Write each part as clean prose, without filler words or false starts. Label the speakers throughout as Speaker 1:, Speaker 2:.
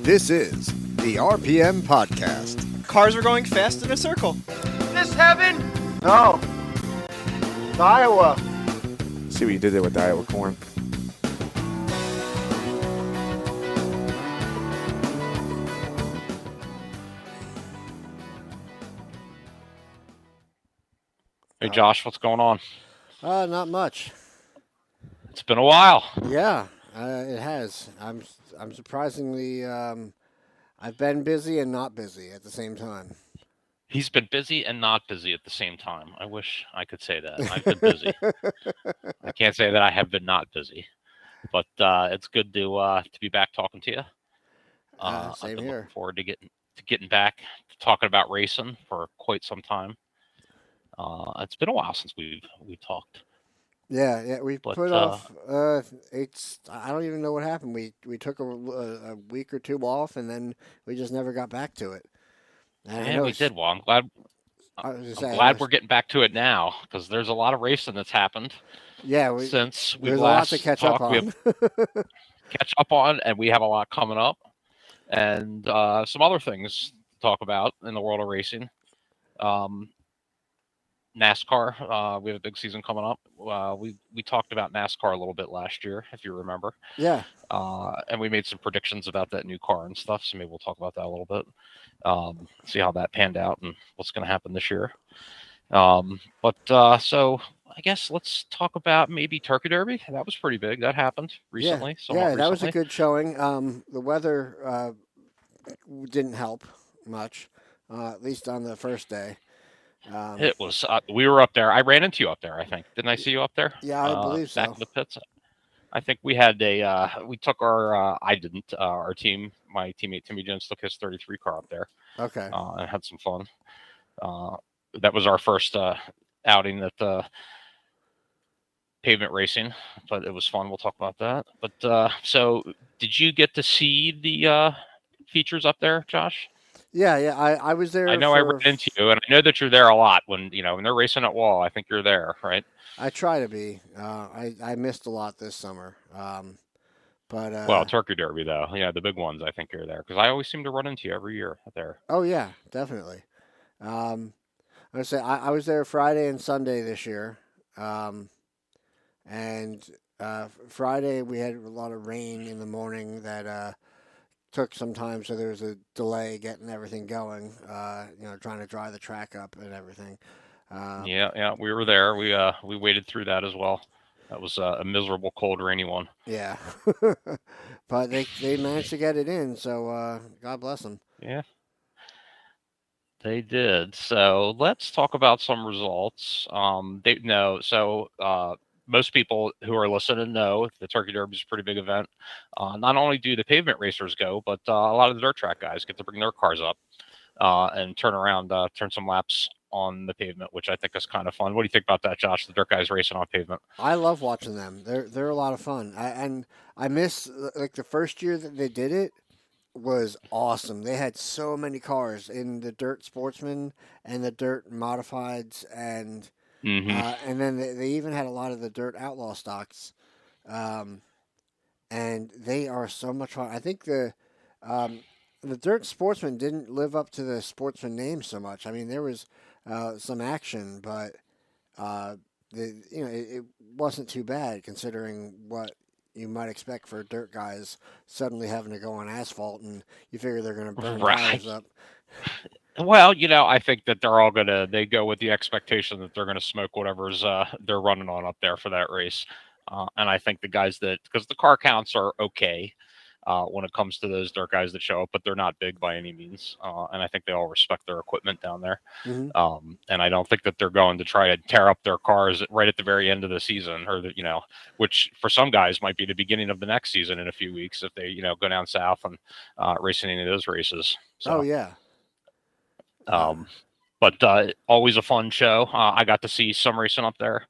Speaker 1: This is the RPM Podcast.
Speaker 2: Cars are going fast in a circle.
Speaker 3: This heaven? No. It's Iowa.
Speaker 4: See what you did there with the Iowa corn.
Speaker 5: Hey Josh, what's going on?
Speaker 6: Not much.
Speaker 5: It's been a while.
Speaker 6: Yeah, it has. I'm surprisingly. I've been busy and not busy at the same time.
Speaker 5: He's been busy and not busy at the same time. I wish I could say that. I've been busy. I can't say that I have been not busy, but it's good to be back talking to you.
Speaker 6: Same
Speaker 5: I've been
Speaker 6: here.
Speaker 5: looking forward to getting back to talking about racing for quite some time. It's been a while since we've talked.
Speaker 6: Yeah, we
Speaker 5: But,
Speaker 6: put off. I don't even know what happened. We took a week or two off, and then we just never got back to it. And I
Speaker 5: Yeah,
Speaker 6: know
Speaker 5: we
Speaker 6: it's-
Speaker 5: did. Well, I'm glad.
Speaker 6: I was gonna
Speaker 5: I'm
Speaker 6: say,
Speaker 5: glad we're getting back to it now because there's a lot of racing that's happened
Speaker 6: Yeah,
Speaker 5: since we
Speaker 6: there's a lot
Speaker 5: last
Speaker 6: to catch up
Speaker 5: talked. We
Speaker 6: on.
Speaker 5: have catch up on, and we have a lot coming up, and some other things to talk about in the world of racing. NASCAR, we have a big season coming up. We talked about NASCAR a little bit last year, if you remember,
Speaker 6: Yeah,
Speaker 5: and we made some predictions about that new car and stuff. So maybe we'll talk about that a little bit, see how that panned out and what's going to happen this year. So I guess let's talk about maybe Turkey Derby. That was pretty big. That happened recently.
Speaker 6: yeah, that was a
Speaker 5: recently.
Speaker 6: good showing. The weather didn't help much, at least on the first day.
Speaker 5: It was. We were up there. I ran into you up there. I think. Didn't I see you up there?
Speaker 6: Yeah, I believe
Speaker 5: back
Speaker 6: so.
Speaker 5: in the pits. I think we had a. We took our. I didn't. Our team. My teammate Timmy Jones took his 33 car up there
Speaker 6: Okay.
Speaker 5: and had some fun. That was our first outing at the pavement racing, but it was fun. We'll talk about that. But so, did you get to see the features up there, Josh?
Speaker 6: Yeah, I was there.
Speaker 5: I know I ran into you, and I know that you're there a lot when they're racing at Wall. I think you're there, right?
Speaker 6: I try to be. I missed a lot this summer. But
Speaker 5: Well, Turkey Derby though, yeah, the big ones. I think you're there because I always seem to run into you every year there.
Speaker 6: oh yeah, definitely. I would say I was there Friday and Sunday this year, and Friday we had a lot of rain in the morning that took some time, so there was a delay getting everything going. Trying to dry the track up and everything.
Speaker 5: Yeah, we were there. We waded through that as well. That was a miserable, cold, rainy one.
Speaker 6: Yeah, but they managed to get it in, so God bless them.
Speaker 5: Yeah, they did. So let's talk about some results. Most people who are listening know the Turkey Derby is a pretty big event. Not only do the pavement racers go, but a lot of the dirt track guys get to bring their cars up and turn some laps on the pavement, which I think is kind of fun. What do you think about that, Josh? The dirt guys racing on pavement.
Speaker 6: I love watching them. They're a lot of fun. I miss like the first year that they did it was awesome. They had so many cars in the dirt sportsman and the dirt modifieds and then they even had a lot of the dirt outlaw stocks, and they are so much fun. I think the dirt sportsman didn't live up to the sportsman name so much. I mean, there was some action, but it wasn't too bad considering what you might expect for dirt guys suddenly having to go on asphalt, and you figure they're going to burn tires up.
Speaker 5: Well, I think that they're all they go with the expectation that they're going to smoke whatever's they're running on up there for that race. And I think the guys because the car counts are okay when it comes to those dirt guys that show up, but they're not big by any means. And I think they all respect their equipment down there.
Speaker 6: Mm-hmm.
Speaker 5: And I don't think that they're going to try to tear up their cars right at the very end of the season which for some guys might be the beginning of the next season in a few weeks if they, go down south and racing any of those races. So,
Speaker 6: Oh, yeah.
Speaker 5: But always a fun show. I got to see some racing up there.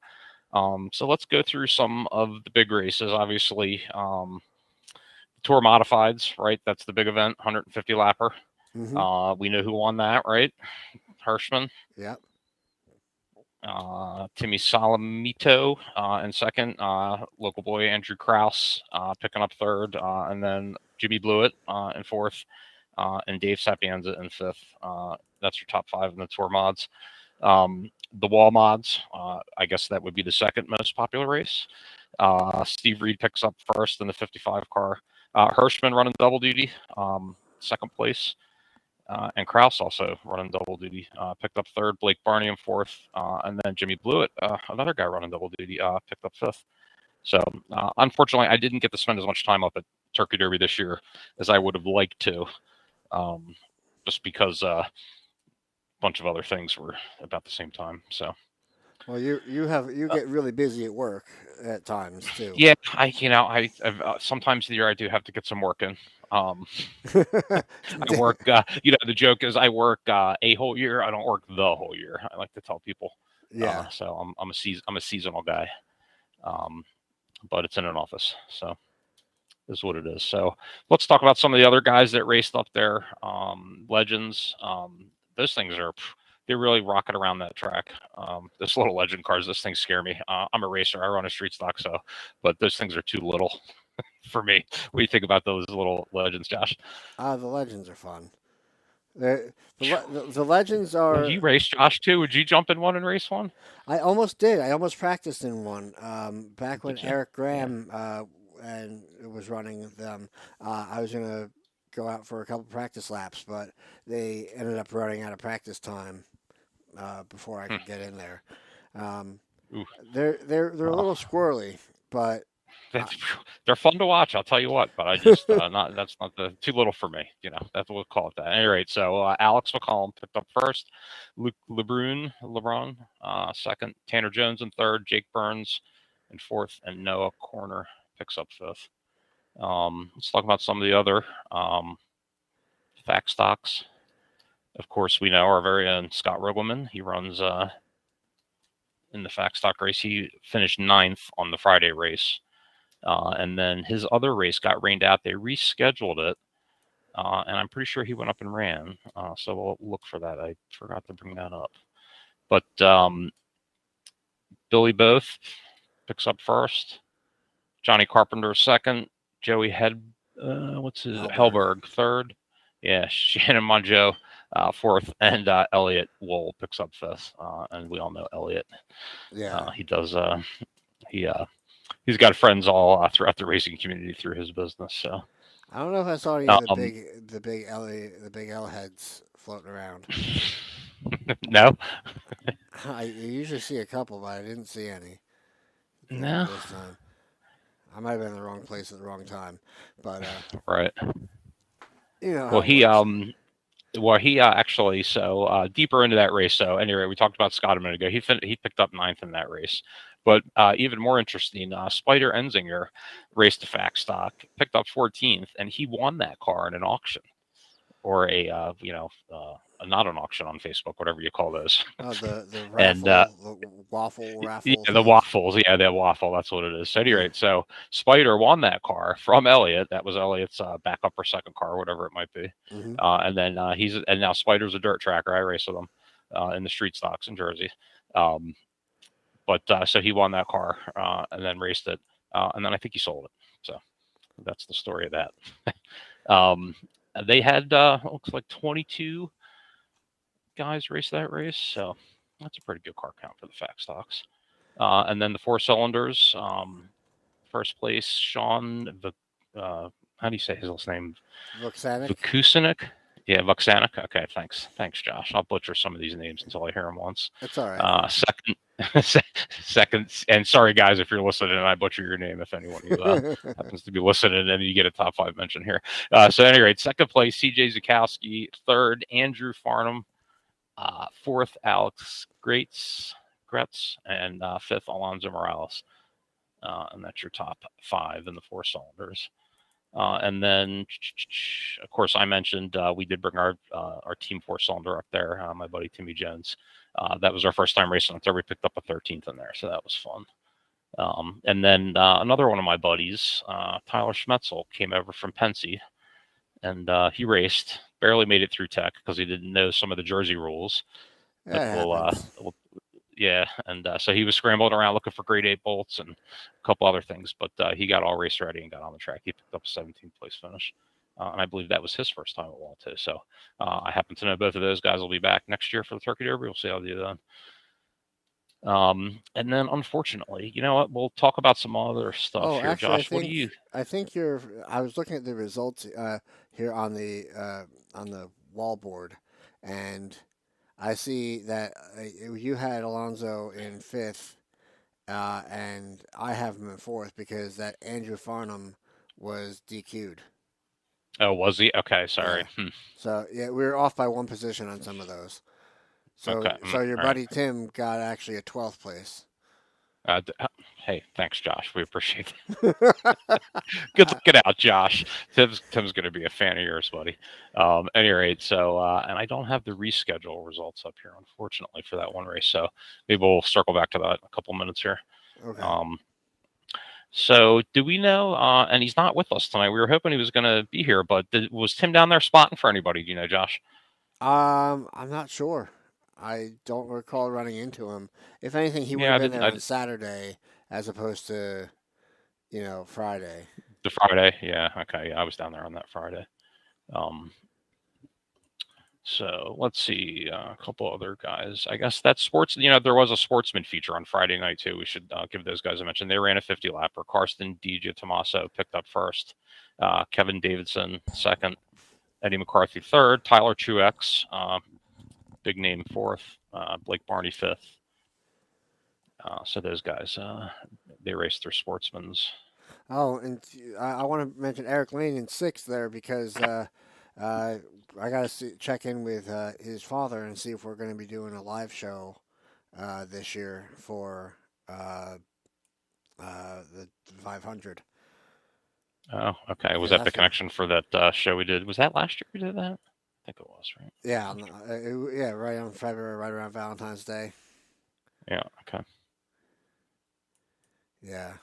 Speaker 5: So let's go through some of the big races. Obviously, Tour Modifieds, right? That's the big event, 150 lapper.
Speaker 6: Mm-hmm.
Speaker 5: We know who won that, right? Hirschman.
Speaker 6: Yep.
Speaker 5: Timmy Salamito in second. Local boy Andrew Kraus picking up third. And then Jimmy Blewett in fourth. And Dave Sapienza in fifth. That's your top five in the tour mods. The wall mods, I guess that would be the second most popular race. Steve Reed picks up first in the 55 car. Hirschman running double duty, second place. And Kraus also running double duty, picked up third. Blake Barney in fourth. And then Jimmy Blewett, another guy running double duty, picked up fifth. So unfortunately, I didn't get to spend as much time up at Turkey Derby this year as I would have liked to, just because a bunch of other things were about the same time. So.
Speaker 6: Well, you get really busy at work at times too.
Speaker 5: Yeah, I sometimes the year I do have to get some work in. I work. The joke is I work a whole year. I don't work the whole year. I like to tell people.
Speaker 6: Yeah.
Speaker 5: So I'm a seasonal guy. But it's in an office, so is what it is. So let's talk about some of the other guys that raced up there. Legends. Those things they're really rocking around that track. This little legend cars, those things scare me. I'm a racer. I run a street stock, but those things are too little for me. What do you think about those little legends, Josh?
Speaker 6: The legends are fun. The legends are.
Speaker 5: Would you race, Josh, too? Would you jump in one and race one?
Speaker 6: I almost did. I almost practiced in one. Back when Eric Graham and was running them, I was going to go out for a couple practice laps, but they ended up running out of practice time before I could get in there. They're a little squirrely, but
Speaker 5: they're fun to watch. I'll tell you what, but I just that's not too little for me. That's what we'll call it that. At any rate, so Alex McCollum picked up first, Luke LeBron second, Tanner Jones in third, Jake Burns in fourth, and Noah Corner picks up fifth. Let's talk about some of the other fact stocks. Of course, we know our very own Scott Rogelman. He runs in the fact stock race. He finished 9th on the Friday race. And then his other race got rained out. They rescheduled it. And I'm pretty sure he went up and ran. So we'll look for that. I forgot to bring that up. But Billy Both picks up first. Johnny Carpenter second. Joey Hellberg third. Yeah, Shannon Monjo fourth, and Elliot Wool picks up fifth. And we all know Elliot.
Speaker 6: Yeah,
Speaker 5: he does. He's got friends all throughout the racing community through his business. So
Speaker 6: I don't know if I saw any of the big L heads floating around.
Speaker 5: No,
Speaker 6: I usually see a couple, but I didn't see any.
Speaker 5: No,
Speaker 6: this time. I might have been in the wrong place at the wrong time, but
Speaker 5: right.
Speaker 6: Well,
Speaker 5: he actually deeper into that race. So anyway, we talked about Scott a minute ago. He picked up 9th in that race. But even more interesting, Spider Enzinger raced a fact stock, picked up 14th, and he won that car in an auction, or not an auction on Facebook, whatever you call those.
Speaker 6: The raffle, the waffle raffle.
Speaker 5: Yeah, the waffles. Yeah, the waffle. That's what it is. So anyway, so Spider won that car from Elliot. That was Elliot's backup or second car, whatever it might be.
Speaker 6: Mm-hmm.
Speaker 5: And then now Spider's a dirt tracker. I race with him in the street stocks in Jersey. But so he won that car and then raced it. And then I think he sold it. So that's the story of that. They had, looks like 22 guys race that race. So that's a pretty good car count for the fact stocks. And then the 4 cylinders, first place, Sean, how do you say his last name? Vukusinik. Yeah, Vuksanic. Okay, thanks. Thanks, Josh. I'll butcher some of these names until I hear them once.
Speaker 6: That's all right.
Speaker 5: Second, and sorry, guys, if you're listening and I butcher your name, if anyone who happens to be listening, and you get a top 5 mention here. So anyway, second place, CJ Zukowski. Third, Andrew Farnham. Fourth, Alex Gretz. And fifth, Alonzo Morales. And that's your top 5 in the 4 cylinders. And then, of course, I mentioned we did bring our Team 4-cylinder up there, my buddy Timmy Jones. That was our first time racing up there. We picked up a 13th in there, so that was fun. And then another one of my buddies, Tyler Schmetzel, came over from Pennsy, and he raced, barely made it through tech because he didn't know some of the Jersey rules. Yeah, and so he was scrambling around looking for grade 8 bolts and a couple other things, but he got all race ready and got on the track. He picked up a 17th place finish, and I believe that was his first time at Wall too. So I happen to know both of those guys will be back next year for the Turkey Derby. We'll see how they do then. And then unfortunately, you know what? We'll talk about some other stuff
Speaker 6: Oh,
Speaker 5: here,
Speaker 6: actually,
Speaker 5: Josh. What do you?
Speaker 6: I think you're. I was looking at the results here on the wall board, and I see that you had Alonso in 5th, and I have him in 4th because that Andrew Farnham was DQ'd.
Speaker 5: Oh, was he? Okay, sorry.
Speaker 6: Yeah. So yeah, we were off by 1 position on some of those. So
Speaker 5: Okay,
Speaker 6: so your
Speaker 5: all
Speaker 6: buddy Tim got actually a 12th place.
Speaker 5: Hey, thanks, Josh. We appreciate it. Good looking out, Josh. Tim's going to be a fan of yours, buddy. At any rate, so and I don't have the reschedule results up here, unfortunately, for that one race. So maybe we'll circle back to that in a couple minutes here.
Speaker 6: Okay.
Speaker 5: So do we know? And he's not with us tonight. We were hoping he was going to be here, but was Tim down there spotting for anybody? Do you know, Josh?
Speaker 6: I'm not sure. I don't recall running into him. If anything, he would have been there on Saturday as opposed to, Friday.
Speaker 5: The Friday, yeah. Okay, I was down there on that Friday. So let's see, a couple other guys. I guess that's sports. There was a sportsman feature on Friday night too. We should give those guys a mention. They ran a 50 lapper. Karsten DJ Tomaso picked up first. Kevin Davidson second. Eddie McCarthy third. Tyler Truex, big name fourth. Blake Barney fifth. So those guys, they raced their sportsmen's.
Speaker 6: Oh, and I want to mention Eric Lane in 6th there because I got to check in with his father and see if we're going to be doing a live show this year for the 500.
Speaker 5: Oh, okay. Was that the connection for that show we did? Was that last year we did that? I think it was, right?
Speaker 6: Yeah, yeah, right on February, right around Valentine's Day.
Speaker 5: Yeah, okay.
Speaker 6: Yeah.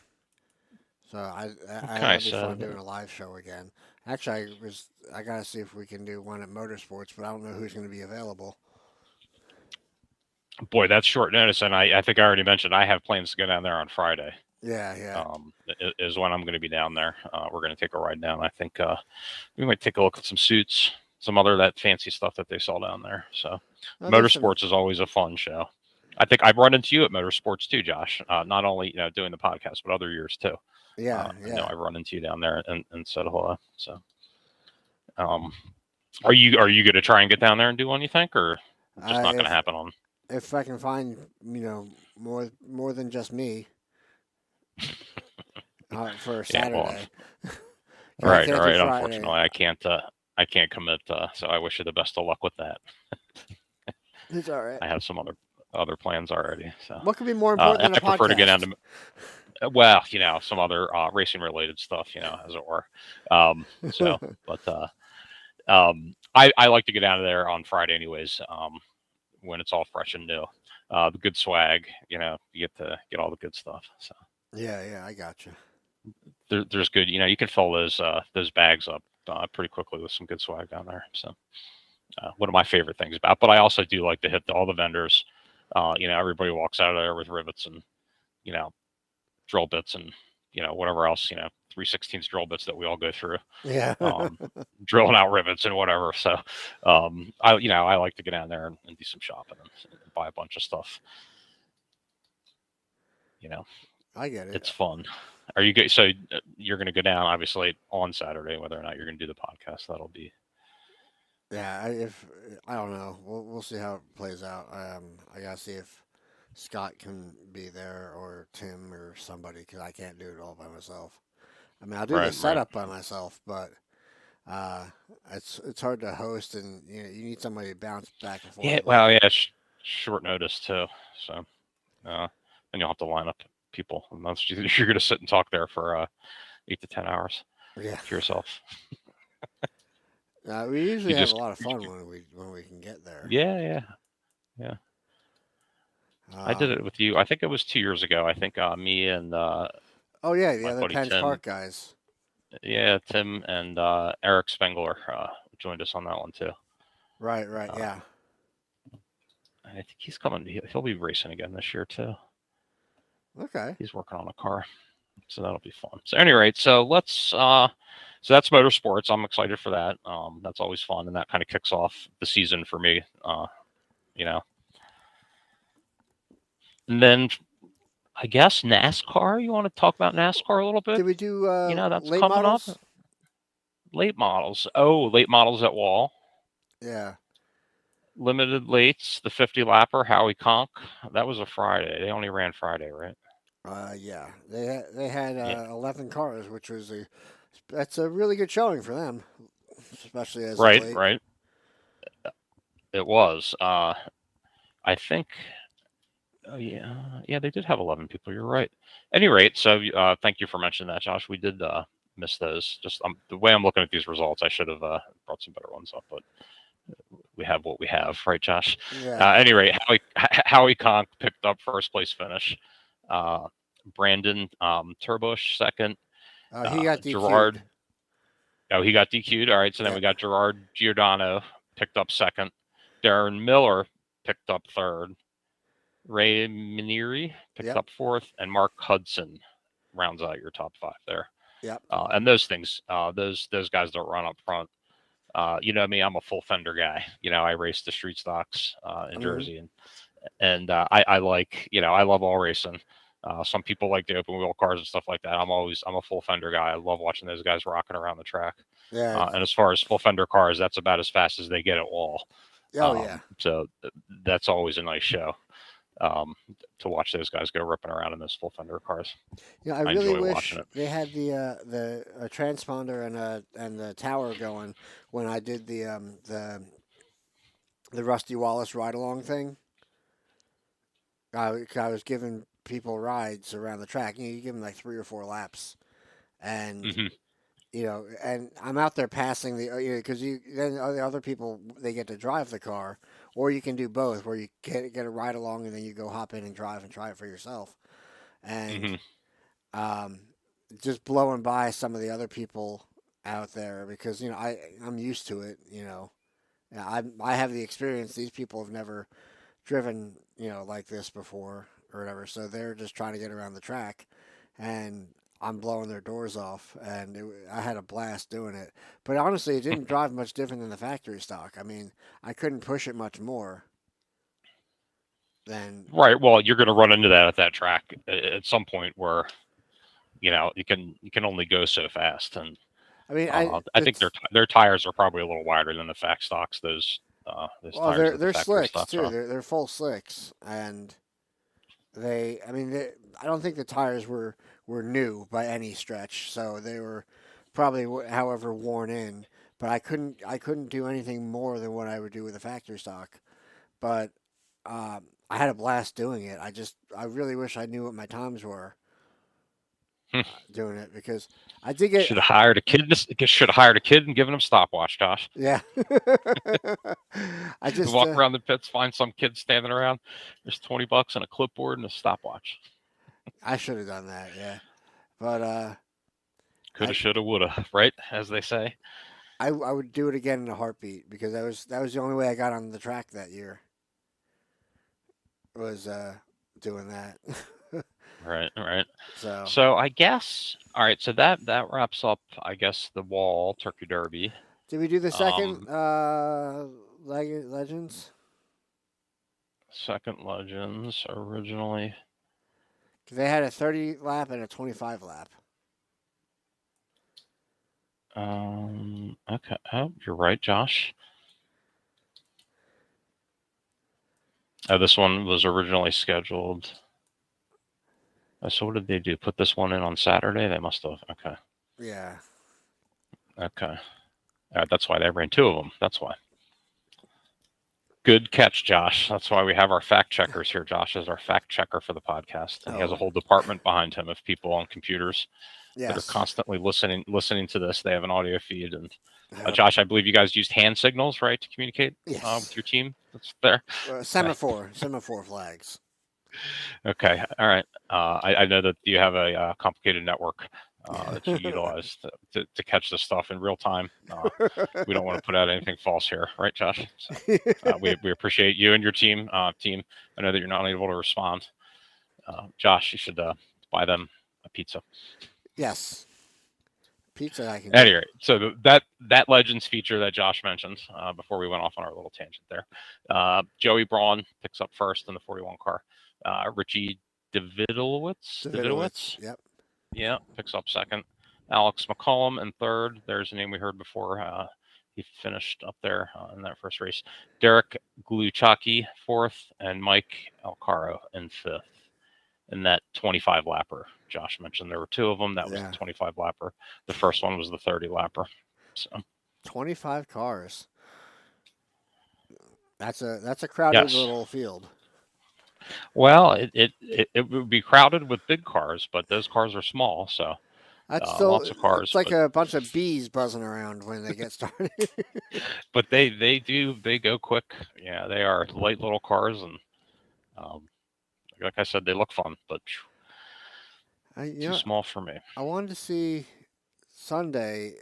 Speaker 6: So I had fun doing a live show again. Actually, I got to see if we can do one at Motorsports, but I don't know who's going to be available.
Speaker 5: Boy, that's short notice, and I think I already mentioned I have plans to go down there on Friday.
Speaker 6: Yeah.
Speaker 5: Is when I'm going to be down there. We're going to take a ride down. I think we might take a look at some suits, some other that fancy stuff that they saw down there. So Motorsports is always a fun show. I think I've run into you at Motorsports too, Josh. Not only doing the podcast, but other years too.
Speaker 6: Yeah.
Speaker 5: I know I've run into you down there and said hello. So, are you going to try and get down there and do one? You think, or just not going to happen on?
Speaker 6: If I can find more than just me for Saturday.
Speaker 5: Right. Unfortunately, I can't commit. So I wish you the best of luck with that.
Speaker 6: It's all right.
Speaker 5: I have some other plans already. So
Speaker 6: what could be more important than a podcast?
Speaker 5: I prefer to get down to. Well, some other racing related stuff, as it were. But I like to get down there on Friday anyways, when it's all fresh and new. The good swag, you get to get all the good stuff. So
Speaker 6: yeah, I got you.
Speaker 5: There's good, you can fill those bags up pretty quickly with some good swag down there. So one of my favorite things about, but I also do like to hit all the vendors. Everybody walks out of there with rivets and drill bits and whatever else 3/16 drill bits that we all go through.
Speaker 6: Yeah.
Speaker 5: Drilling out rivets and whatever. So I like to get down there and do some shopping and buy a bunch of stuff.
Speaker 6: I get it.
Speaker 5: It's fun. Are you good? So you're going to go down obviously on Saturday, whether or not you're going to do the podcast. That'll be.
Speaker 6: Yeah, I don't know. We'll see how it plays out. I gotta see if Scott can be there or Tim or somebody because I can't do it all by myself. I mean, I'll do the setup by myself, but it's hard to host and you need somebody to bounce back and forth.
Speaker 5: Yeah, well, yeah, short notice too. So, and you'll have to line up people. And you're going to sit and talk there for 8 to 10 hours.
Speaker 6: Yeah,
Speaker 5: to yourself.
Speaker 6: We usually have a lot of fun when we can get there.
Speaker 5: Yeah. I did it with you. I think it was 2 years ago. I think me and
Speaker 6: the other Penn's
Speaker 5: Tim,
Speaker 6: Park guys.
Speaker 5: Yeah, Tim and Eric Spengler joined us on that one too.
Speaker 6: Right, yeah.
Speaker 5: I think he's coming. He'll be racing again this year too.
Speaker 6: Okay.
Speaker 5: He's working on a car, so that'll be fun. So, anyway, so let's. So that's motorsports. I'm excited for that. That's always fun, and that kind of kicks off the season for me. You know, and then I guess NASCAR. You want to talk about NASCAR a little bit?
Speaker 6: Did we do
Speaker 5: that's
Speaker 6: late
Speaker 5: coming
Speaker 6: models?
Speaker 5: up. Late models. Oh, late models at Wall.
Speaker 6: Yeah.
Speaker 5: Limited lates, the 50 lapper, Howie Conk. That was a Friday. They only ran Friday, right?
Speaker 6: Yeah. They had 11 cars, which was that's a really good showing for them, especially as
Speaker 5: right,
Speaker 6: late.
Speaker 5: Right. It was. I think. Oh yeah, they did have 11 people. You're right. Any rate, so thank you for mentioning that, Josh. We did miss those. Just the way I'm looking at these results, I should have brought some better ones up, but we have what we have, right, Josh?
Speaker 6: Yeah.
Speaker 5: Any rate, Howie Conk picked up first place finish. Brandon Turbush second.
Speaker 6: He got DQ'd.
Speaker 5: Gerard. Oh, he got DQ'd. All right, so then we got Gerard Giordano picked up second. Darren Miller picked up third. Ray Minieri picked up fourth, and Mark Hudson rounds out your top five there.
Speaker 6: Yep.
Speaker 5: And those things, those guys don't run up front. You know me, I'm a full fender guy. You know, I race the street stocks in Jersey, and I like, I love all racing. Some people like the open wheel cars and stuff like that. I'm a full fender guy. I love watching those guys rocking around the track.
Speaker 6: Yeah.
Speaker 5: And as far as full fender cars, that's about as fast as they get at Wall.
Speaker 6: Oh yeah.
Speaker 5: So that's always a nice show. To watch those guys go ripping around in those full fender cars.
Speaker 6: Yeah, I really wish they had the transponder and the tower going when I did the Rusty Wallace ride along thing. I was giving people rides around the track. You give them like 3 or 4 laps, and and I'm out there passing because then the other people, they get to drive the car, or you can do both, where you get a ride along and then you go hop in and drive and try it for yourself, and just blowing by some of the other people out there because I'm used to it. I have the experience. These people have never driven like this before or whatever, so they're just trying to get around the track, and I'm blowing their doors off, and I had a blast doing it. But honestly, it didn't drive much different than the factory stock. I mean, I couldn't push it much more than...
Speaker 5: Right. Well, you're going to run into that at that track at some point where, you can only go so fast. And
Speaker 6: I mean,
Speaker 5: I think their tires are probably a little wider than the fact stocks. Those tires.
Speaker 6: They're slicks too. They're full slicks, and I don't think the tires were new by any stretch, so they were probably however worn in, but I couldn't do anything more than what I would do with a factory stock. But I had a blast doing it. I really wish I knew what my times were doing it, because I did get...
Speaker 5: Should have hired a kid and given him stopwatch, Josh.
Speaker 6: Yeah. I just
Speaker 5: walk around the pits, find some kid standing around. There's $20 and a clipboard and a stopwatch. I
Speaker 6: should have done that, yeah. But
Speaker 5: coulda, shoulda, woulda, right? As they say.
Speaker 6: I would do it again in a heartbeat, because that was the only way I got on the track that year. Was doing that.
Speaker 5: Right.
Speaker 6: So
Speaker 5: I guess, all right. So that wraps up, I guess, the Wall Turkey Derby.
Speaker 6: Did we do the second Legends?
Speaker 5: Second Legends originally.
Speaker 6: They had a 30 lap and a 25 lap.
Speaker 5: Okay. Oh, you're right, Josh. This one was originally scheduled. So what did they do? Put this one in on Saturday? They must have. Okay.
Speaker 6: Yeah.
Speaker 5: Okay. That's why they ran 2 of them. That's why. Good catch, Josh. That's why we have our fact checkers here. Josh is our fact checker for the podcast. And he has a whole department behind him of people on computers that are constantly listening to this. They have an audio feed. And Josh, I believe you guys used hand signals, right, to communicate with your team? That's there.
Speaker 6: Semaphore flags.
Speaker 5: Okay. All right. I know that you have a complicated network that you utilize to catch this stuff in real time. We don't want to put out anything false here, right, Josh? So, we appreciate you and your team. Team, I know that you're not able to respond. Josh, you should buy them a pizza.
Speaker 6: Yes. Pizza I can
Speaker 5: Anyway, so that Legends feature that Josh mentioned before we went off on our little tangent there. Joey Braun picks up first in the 41 car. Richie Davidowitz.
Speaker 6: Yep.
Speaker 5: Yeah, picks up second. Alex McCollum in third. There's a name we heard before. He finished up there in that first race. Derek Gluchaki fourth, and Mike Alcaro in fifth. In that 25 lapper, Josh mentioned there were two of them. That was the 25 lapper. The first one was the 30 lapper. So
Speaker 6: 25 cars. That's a crowded little field.
Speaker 5: Well, it would be crowded with big cars, but those cars are small, so
Speaker 6: that's still
Speaker 5: lots of cars.
Speaker 6: It's like a bunch of bees buzzing around when they get started.
Speaker 5: But they go quick. Yeah, they are light little cars, and like I said, they look fun, but too small for me.
Speaker 6: I wanted to see Sunday.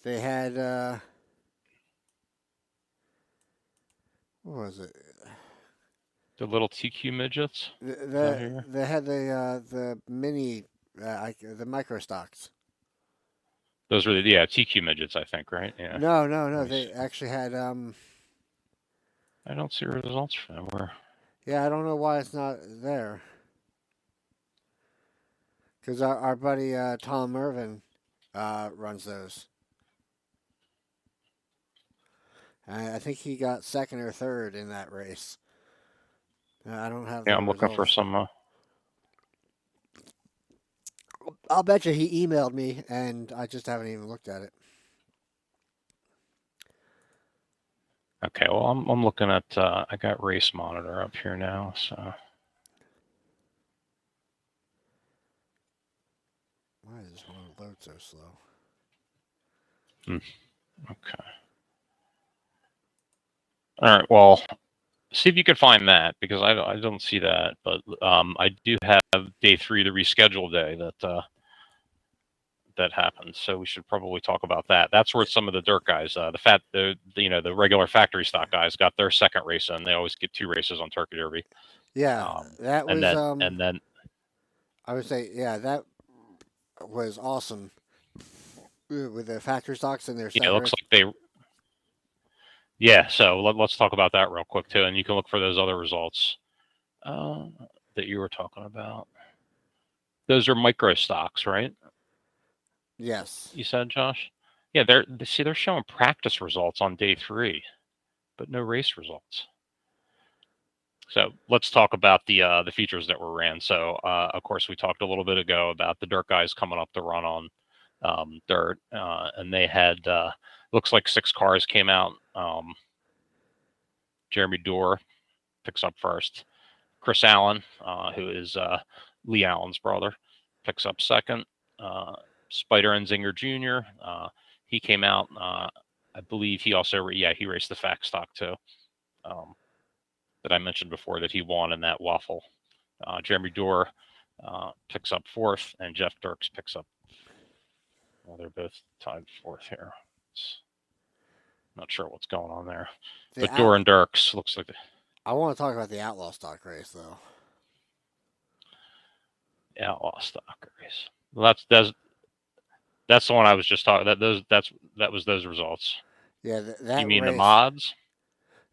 Speaker 6: They had what was it?
Speaker 5: The little TQ midgets.
Speaker 6: They had the mini the micro stocks.
Speaker 5: Those were the TQ midgets, I think, right? Yeah.
Speaker 6: No. They actually had
Speaker 5: I don't see results for them. Where?
Speaker 6: Yeah, I don't know why it's not there. Because our buddy Tom Irvin runs those. I think he got second or third in that race. I don't have.
Speaker 5: Yeah, I'm looking for some.
Speaker 6: I'll bet you he emailed me, and I just haven't even looked at it.
Speaker 5: Okay, well, I'm looking at. I got Race Monitor up here now, so.
Speaker 6: Why does this one load so slow?
Speaker 5: Okay. All right. Well, see if you can find that, because I don't see that, but I do have day 3, the rescheduled day that happened. So we should probably talk about that. That's where some of the dirt guys, the regular factory stock guys, got their second race in. They always get 2 races on Turkey Derby.
Speaker 6: Yeah, that was.
Speaker 5: And then
Speaker 6: I would say, yeah, that was awesome with the factory stocks and their.
Speaker 5: Yeah, it looks like they. Yeah, so let's talk about that real quick too, and you can look for those other results that you were talking about. Those are micro stocks, right?
Speaker 6: Yes.
Speaker 5: You said, Josh? Yeah, they're showing practice results on day 3, but no race results. So let's talk about the features that were ran. So of course we talked a little bit ago about the dirt guys coming up to run on dirt, and they had looks like 6 cars came out. Jeremy Dorr picks up first. Chris Allen, who is Lee Allen's brother, picks up second. Spider Enzinger Jr., he came out. I believe he also, he raced the fact stock too, that I mentioned before that he won in that waffle. Jeremy Dorr picks up 4th, and Jeff Dirks picks up. Well, they're both tied 4th here. Not sure what's going on there. But Dorr and Dirks looks like.
Speaker 6: I want to talk about the Outlaw stock race, though.
Speaker 5: Outlaw stock race. Well, that's the one I was just talking. That was those results.
Speaker 6: Yeah, that.
Speaker 5: You mean
Speaker 6: race,
Speaker 5: the mods?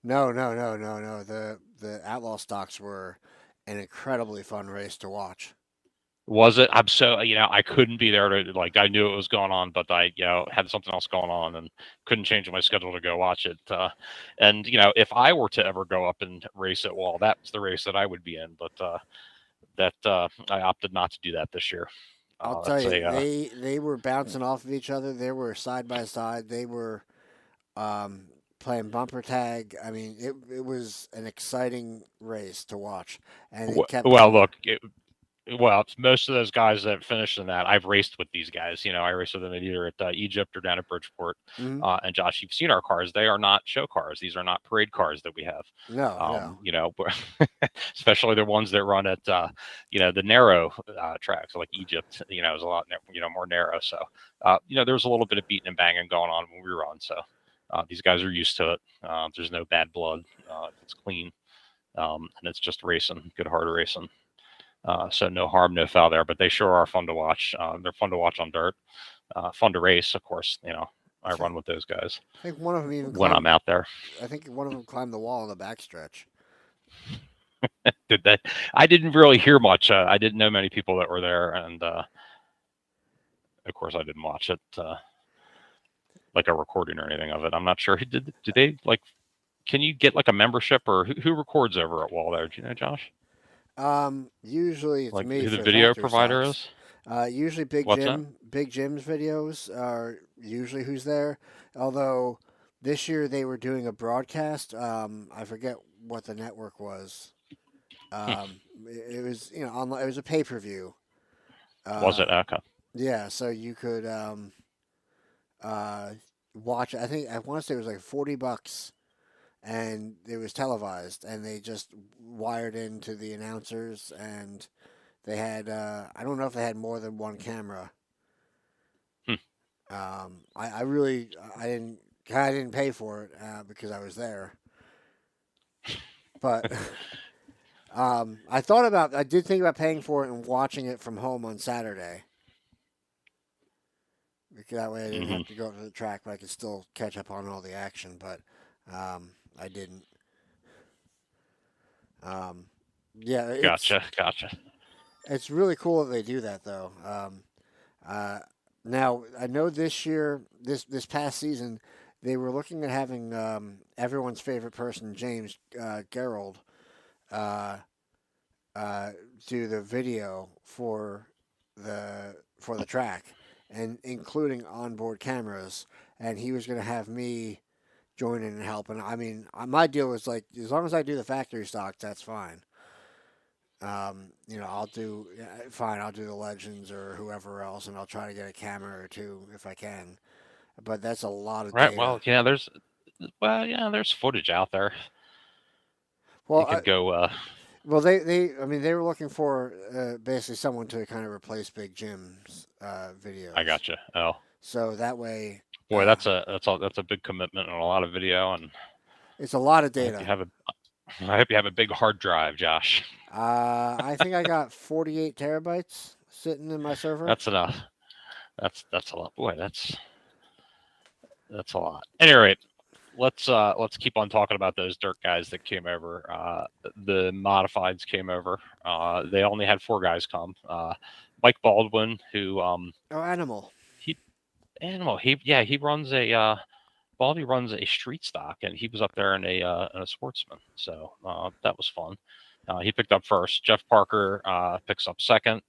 Speaker 6: No. The Outlaw stocks were an incredibly fun race to watch.
Speaker 5: Was it? I'm so, I couldn't be there to, I knew it was going on, but I, had something else going on and couldn't change my schedule to go watch it. And, if I were to ever go up and race at Wall, that was the race that I would be in. But I opted not to do that this year.
Speaker 6: I'll tell you, they were bouncing off of each other. They were side by side. They were playing bumper tag. I mean, it was an exciting race to watch. And it kept.
Speaker 5: Well, look. Well, it's most of those guys that finished in that, I've raced with these guys. I raced with them either at Egypt or down at Bridgeport.
Speaker 6: Mhm.
Speaker 5: And Josh, you've seen our cars; they are not show cars. These are not parade cars that we have.
Speaker 6: No.
Speaker 5: Especially the ones that run at the narrow tracks like Egypt. Is a lot more narrow. So there's a little bit of beating and banging going on when we run. So these guys are used to it. There's no bad blood. It's clean, and it's just racing, good hard racing. So no harm, no foul there, but they sure are fun to watch. They're fun to watch on dirt, fun to race, of course. I run with those guys
Speaker 6: I think one of them even
Speaker 5: when I'm out there.
Speaker 6: I think one of them climbed the wall in the backstretch.
Speaker 5: Did they? I didn't really hear much. I didn't know many people that were there, and of course I didn't watch it like a recording or anything of it. I'm not sure. Did they like? Can you get like a membership, or who records over at Wall there? Do you know, Josh?
Speaker 6: Usually it's
Speaker 5: Like
Speaker 6: me
Speaker 5: who
Speaker 6: for
Speaker 5: the video
Speaker 6: factory
Speaker 5: provider
Speaker 6: stocks.
Speaker 5: is?
Speaker 6: Usually Big
Speaker 5: What's
Speaker 6: Jim. Big Jim's videos are usually who's there. Although this year they were doing a broadcast. I forget what the network was. It was online. It was a pay-per-view.
Speaker 5: Was it okay?
Speaker 6: Yeah, so you could watch. I want to say it was like $40, and it was televised, and they just wired into the announcers, and they had. I don't know if they had more than one camera. I didn't pay for it because I was there, but. I did think about paying for it and watching it from home on Saturday. Because that way I didn't have to go to the track, but I could still catch up on all the action, but I didn't. Yeah.
Speaker 5: Gotcha.
Speaker 6: It's really cool that they do that, though. Now, I know this year, this past season, they were looking at having everyone's favorite person, James Gerald, do the video for the track, and including onboard cameras, and he was going to have me join in and help. And I mean, my deal was like, as long as I do the factory stocks, that's fine. I'll do the legends or whoever else, and I'll try to get a camera or two if I can. But that's a lot of
Speaker 5: Right.
Speaker 6: data.
Speaker 5: There's footage out there.
Speaker 6: Well,
Speaker 5: you could go.
Speaker 6: Well, they were looking for basically someone to kind of replace Big Jim's videos.
Speaker 5: I gotcha. Oh,
Speaker 6: so that way.
Speaker 5: Boy, that's a big commitment and a lot of video, and
Speaker 6: it's a lot of data.
Speaker 5: I hope you have a big hard drive, Josh.
Speaker 6: I think I got 48 terabytes sitting in my server.
Speaker 5: That's enough. That's a lot. Boy, that's a lot. At any rate, let's keep on talking about those dirt guys that came over. The modifieds came over. They only had 4 guys come. Mike Baldwin, who
Speaker 6: Animal.
Speaker 5: He runs a Baldy runs a street stock, and he was up there in a Sportsman. So that was fun. He picked up first. Jeff Parker picks up second.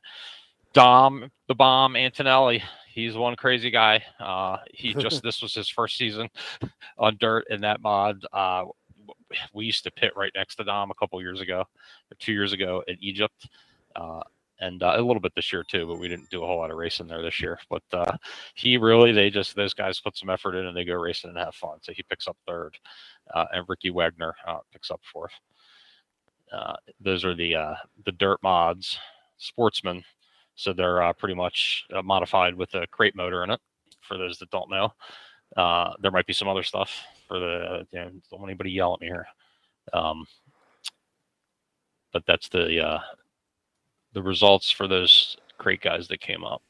Speaker 5: Dom the Bomb Antonelli. He's one crazy guy. This was his first season on dirt in that mod. We used to pit right next to Dom a couple years ago, or 2 years ago in Egypt, and a little bit this year too. But we didn't do a whole lot of racing there this year. But those guys put some effort in and they go racing and have fun. So he picks up third, and Ricky Wagner picks up fourth. Those are the dirt mods, Sportsman. So they're pretty much modified with a crate motor in it. For those that don't know, there might be some other stuff for the. Don't want anybody yell at me here. But that's the results for those crate guys that came up.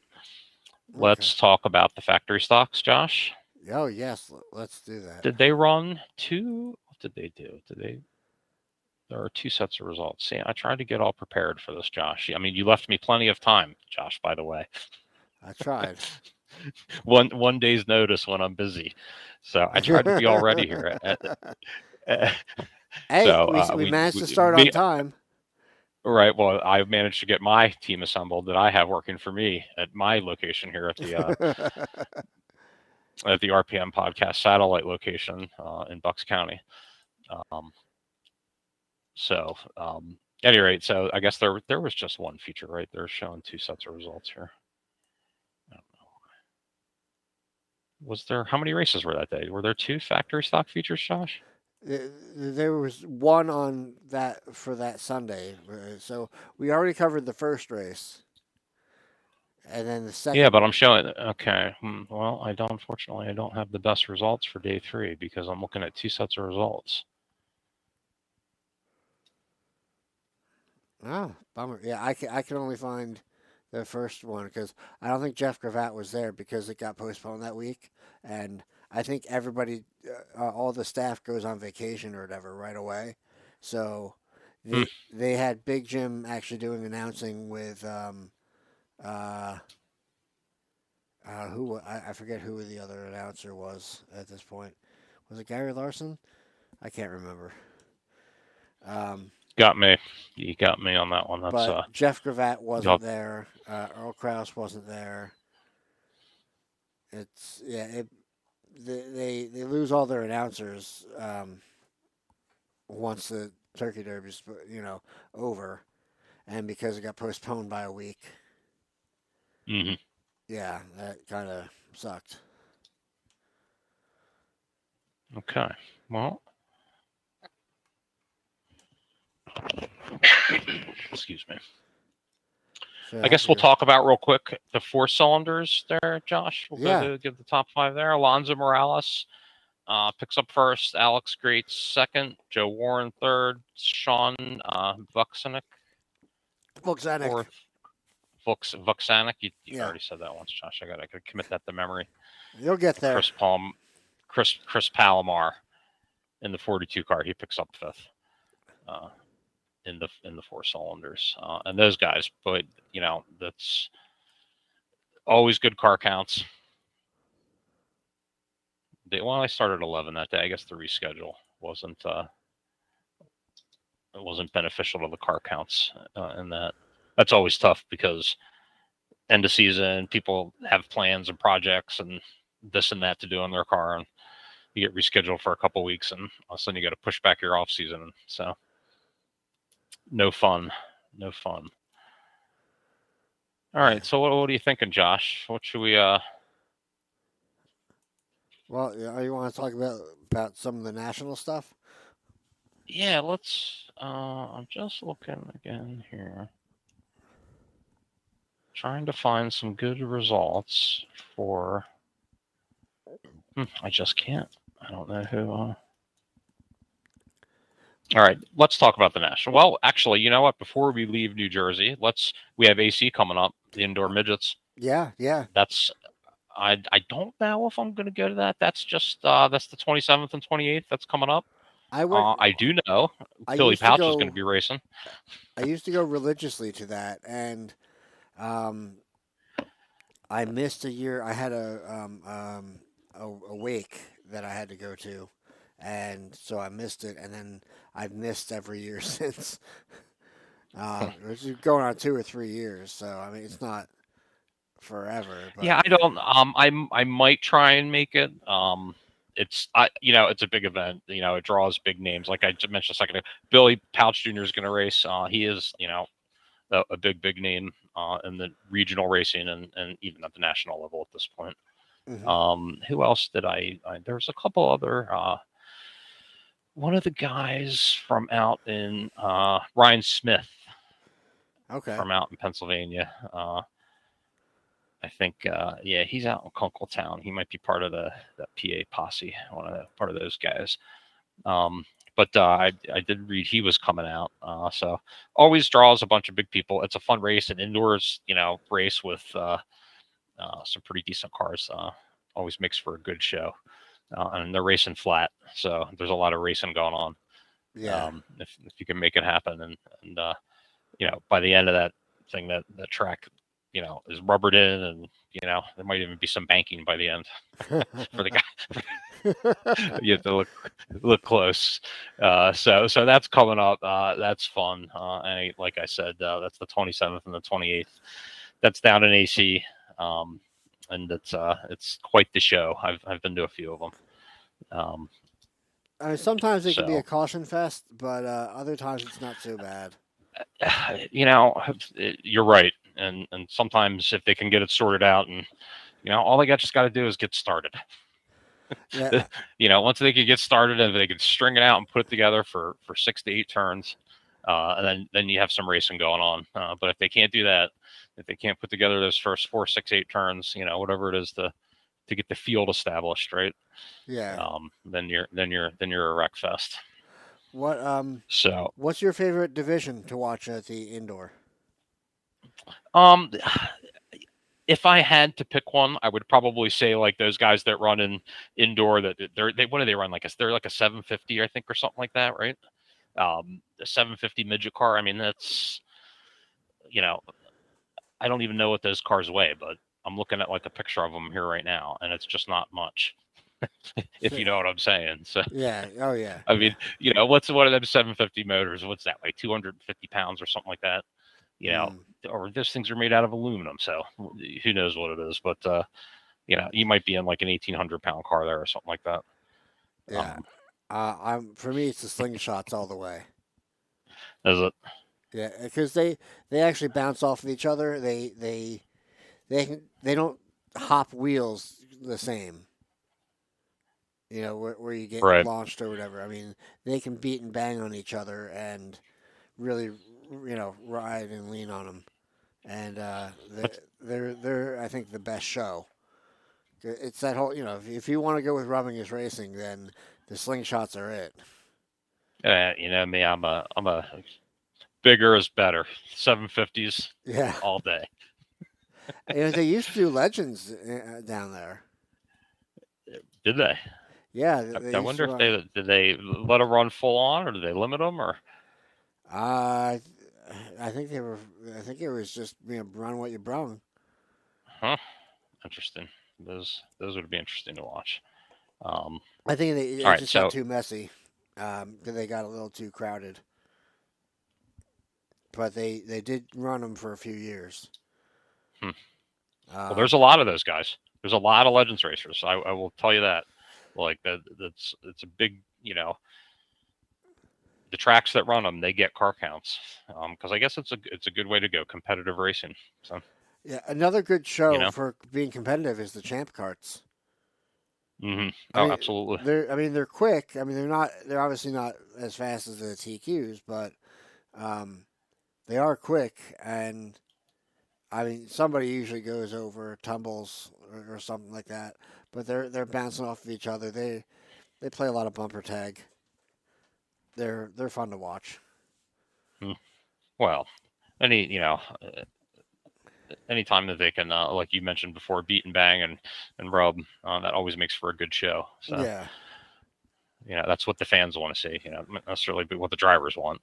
Speaker 5: Okay. Let's talk about the factory stocks, Josh.
Speaker 6: Oh yes, let's do that.
Speaker 5: Did they run 2? What did they do? There are 2 sets of results. See, I tried to get all prepared for this, Josh. I mean, you left me plenty of time, Josh, by the way.
Speaker 6: I tried.
Speaker 5: one day's notice when I'm busy. So I tried to be all ready here.
Speaker 6: We managed to start on time.
Speaker 5: Right. Well, I managed to get my team assembled that I have working for me at my location here at the at the RPM podcast satellite location in Bucks County. any rate, so I guess there was just one feature, right? They're showing 2 sets of results here. I don't know. Was there, how many races were that day? Were there 2 factory stock features, Josh?
Speaker 6: There was one on that for that Sunday. So we already covered the first race. And then the second.
Speaker 5: Yeah, but I'm showing. Okay. Well, unfortunately, I don't have the best results for day 3 because I'm looking at 2 sets of results.
Speaker 6: Oh, bummer. Yeah, I can only find the first one because I don't think Jeff Gravatt was there because it got postponed that week, and I think everybody, all the staff goes on vacation or whatever right away. So they had Big Jim actually doing announcing with I forget who the other announcer was at this point. Was it Gary Larson? I can't remember.
Speaker 5: Got me. You got me on that one. That's
Speaker 6: but Jeff Gravatt wasn't there. Earl Krause wasn't there. It's they lose all their announcers once the Turkey Derby's over, and because it got postponed by a week.
Speaker 5: Mm-hmm.
Speaker 6: Yeah, that kind of sucked.
Speaker 5: Okay. Well, excuse me. So I guess we'll talk about real quick the 4 cylinders there, Josh. We'll go to give the top 5 there. Alonso Morales picks up first. Alex Great second. Joe Warren third. Sean Vuksanic fourth. Vuksanic. You already said that once, Josh. I got to commit that to memory.
Speaker 6: You'll get there.
Speaker 5: Chris Palomar in the 42 car. He picks up 5th. In the 4 cylinders, and those guys, but that's always good car counts. I started 11 that day. I guess the reschedule wasn't beneficial to the car counts, and that's always tough because end of season people have plans and projects and this and that to do in their car, and you get rescheduled for a couple weeks, and all of a sudden you got to push back your off season, so. No fun. All right. So what are you thinking, Josh? What should we?
Speaker 6: Well, you want to talk about some of the national stuff?
Speaker 5: Yeah. Let's. I'm just looking again here, trying to find some good results for. I just can't. I don't know who. All right, let's talk about the national. Well, actually, you know what? Before we leave New Jersey, we have AC coming up, the indoor midgets.
Speaker 6: Yeah.
Speaker 5: That's I don't know if I'm going to go to that. That's just that's the 27th and 28th. That's coming up. I do know Billy Pouch is going to be racing.
Speaker 6: I used to go religiously to that, and I missed a year. I had a wake that I had to go to. And so I missed it, and then I've missed every year since. It's going on 2 or 3 years, so I mean it's not forever. But.
Speaker 5: Yeah, I don't. I might try and make it. It's a big event. It draws big names. Like I just mentioned a second ago, Billy Pouch Jr. is going to race. He is a big name in the regional racing and even at the national level at this point. Mm-hmm. Who else did I there's a couple other. One of the guys from out in Ryan Smith.
Speaker 6: Okay.
Speaker 5: From out in Pennsylvania. I think he's out in Kunkletown. He might be part of the PA posse, part of those guys. But I did read he was coming out. So always draws a bunch of big people. It's a fun race, an indoors, race with some pretty decent cars. Always makes for a good show. And they're racing flat, so there's a lot of racing going on.
Speaker 6: Yeah.
Speaker 5: If you can make it happen, and by the end of that thing, that track, is rubbered in, and there might even be some banking by the end for the guy. You have to look close. So that's coming up. That's fun. And like I said, that's the 27th and the 28th. That's down in AC. And it's quite the show. I've been to a few of them.
Speaker 6: I mean, sometimes it can be a caution fest, but other times it's not so bad.
Speaker 5: You're right. And sometimes if they can get it sorted out, and all they just got to do is get started.
Speaker 6: Yeah.
Speaker 5: Once they can get started and they can string it out and put it together for 6 to 8 turns, and then you have some racing going on. But if they can't do that, if they can't put together those first 4, 6, 8 turns, whatever it is to get the field established, right?
Speaker 6: Yeah.
Speaker 5: Then you're a wreck fest.
Speaker 6: So what's your favorite division to watch at the indoor?
Speaker 5: If I had to pick one, I would probably say like those guys that run in indoor that what do they run they're like a 750, I think, or something like that, right? The 750 midget car. I mean, that's I don't even know what those cars weigh, but I'm looking at like a picture of them here right now, and it's just not much. If you know what I'm saying. So
Speaker 6: yeah. Oh yeah.
Speaker 5: I mean, what's one of them 750 motors? What's that, like 250 pounds or something like that? Or those things are made out of aluminum, so who knows what it is? But you might be in like an 1,800-pound car there or something like that.
Speaker 6: Yeah. For me, it's the slingshots all the way.
Speaker 5: Is it?
Speaker 6: Yeah, because they actually bounce off of each other. They don't hop wheels the same. Where you get
Speaker 5: Right.
Speaker 6: launched or whatever. I mean, they can beat and bang on each other and really, ride and lean on them. And they're I think the best show. It's that whole if you want to go with rubbing is racing, then the slingshots are it.
Speaker 5: Me, I'm a bigger is better. 750s.
Speaker 6: Yeah.
Speaker 5: All day.
Speaker 6: They used to do legends down there.
Speaker 5: Did they?
Speaker 6: Yeah.
Speaker 5: I wonder if did they let them run full on, or did they limit them, or?
Speaker 6: I think they were. I think it was just run what you brung.
Speaker 5: Huh. Interesting. Those would be interesting to watch.
Speaker 6: I think it just got too messy. They got a little too crowded. But they did run them for a few years.
Speaker 5: Well, there's a lot of those guys. There's a lot of Legends racers. I will tell you that. Like it's a big, the tracks that run them, they get car counts. Because I guess it's a good way to go, competitive racing. So
Speaker 6: yeah, another good show for being competitive is the Champ Karts.
Speaker 5: Mm-hmm. Absolutely.
Speaker 6: They're quick. I mean, they're obviously not as fast as the TQs, but they are quick, and I mean, somebody usually goes over, tumbles, or something like that. But they're bouncing off of each other. They play a lot of bumper tag. They're fun to watch.
Speaker 5: Well, anytime that they can, like you mentioned before, beat and bang and rub, that always makes for a good show. So
Speaker 6: yeah,
Speaker 5: that's what the fans want to see. Not necessarily what the drivers want.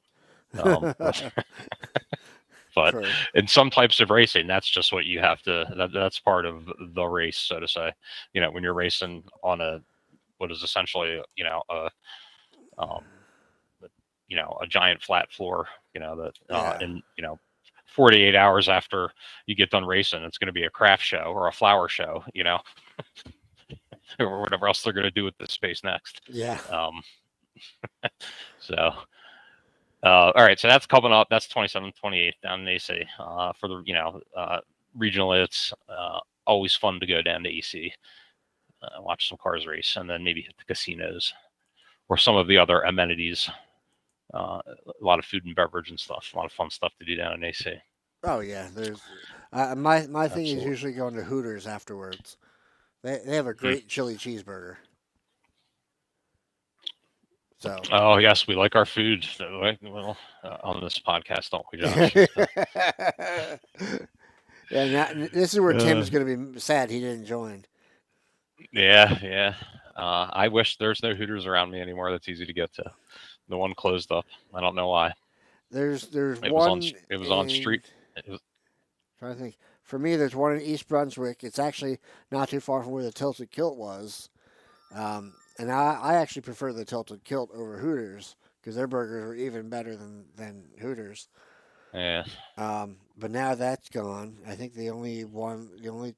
Speaker 5: But in some types of racing, that's just what you have to. That's part of the race, so to say. When you're racing on what is essentially a giant flat floor. And 48 hours after you get done racing, it's going to be a craft show or a flower show. Or whatever else they're going to do with this space next.
Speaker 6: Yeah.
Speaker 5: So. All right, so that's coming up. That's 27th, 28th down in AC. For the regionally, it's always fun to go down to AC, watch some cars race, and then maybe hit the casinos or some of the other amenities. A lot of food and beverage and stuff. A lot of fun stuff to do down in AC.
Speaker 6: Oh yeah, there's my thing is usually going to Hooters afterwards. They have a great chili cheeseburger. So.
Speaker 5: Oh yes, we like our food. Well, on this podcast, don't we, Josh?
Speaker 6: Yeah, this is where Tim's going to be sad he didn't join.
Speaker 5: Yeah. I wish there's no Hooters around me anymore. That's easy to get to. The one closed up. I don't know why.
Speaker 6: There's
Speaker 5: it
Speaker 6: one.
Speaker 5: It was on street.
Speaker 6: Trying to think. For me, there's one in East Brunswick. It's actually not too far from where the Tilted Kilt was. And I actually prefer the Tilted Kilt over Hooters because their burgers are even better than Hooters.
Speaker 5: Yeah.
Speaker 6: But now that's gone. I think the only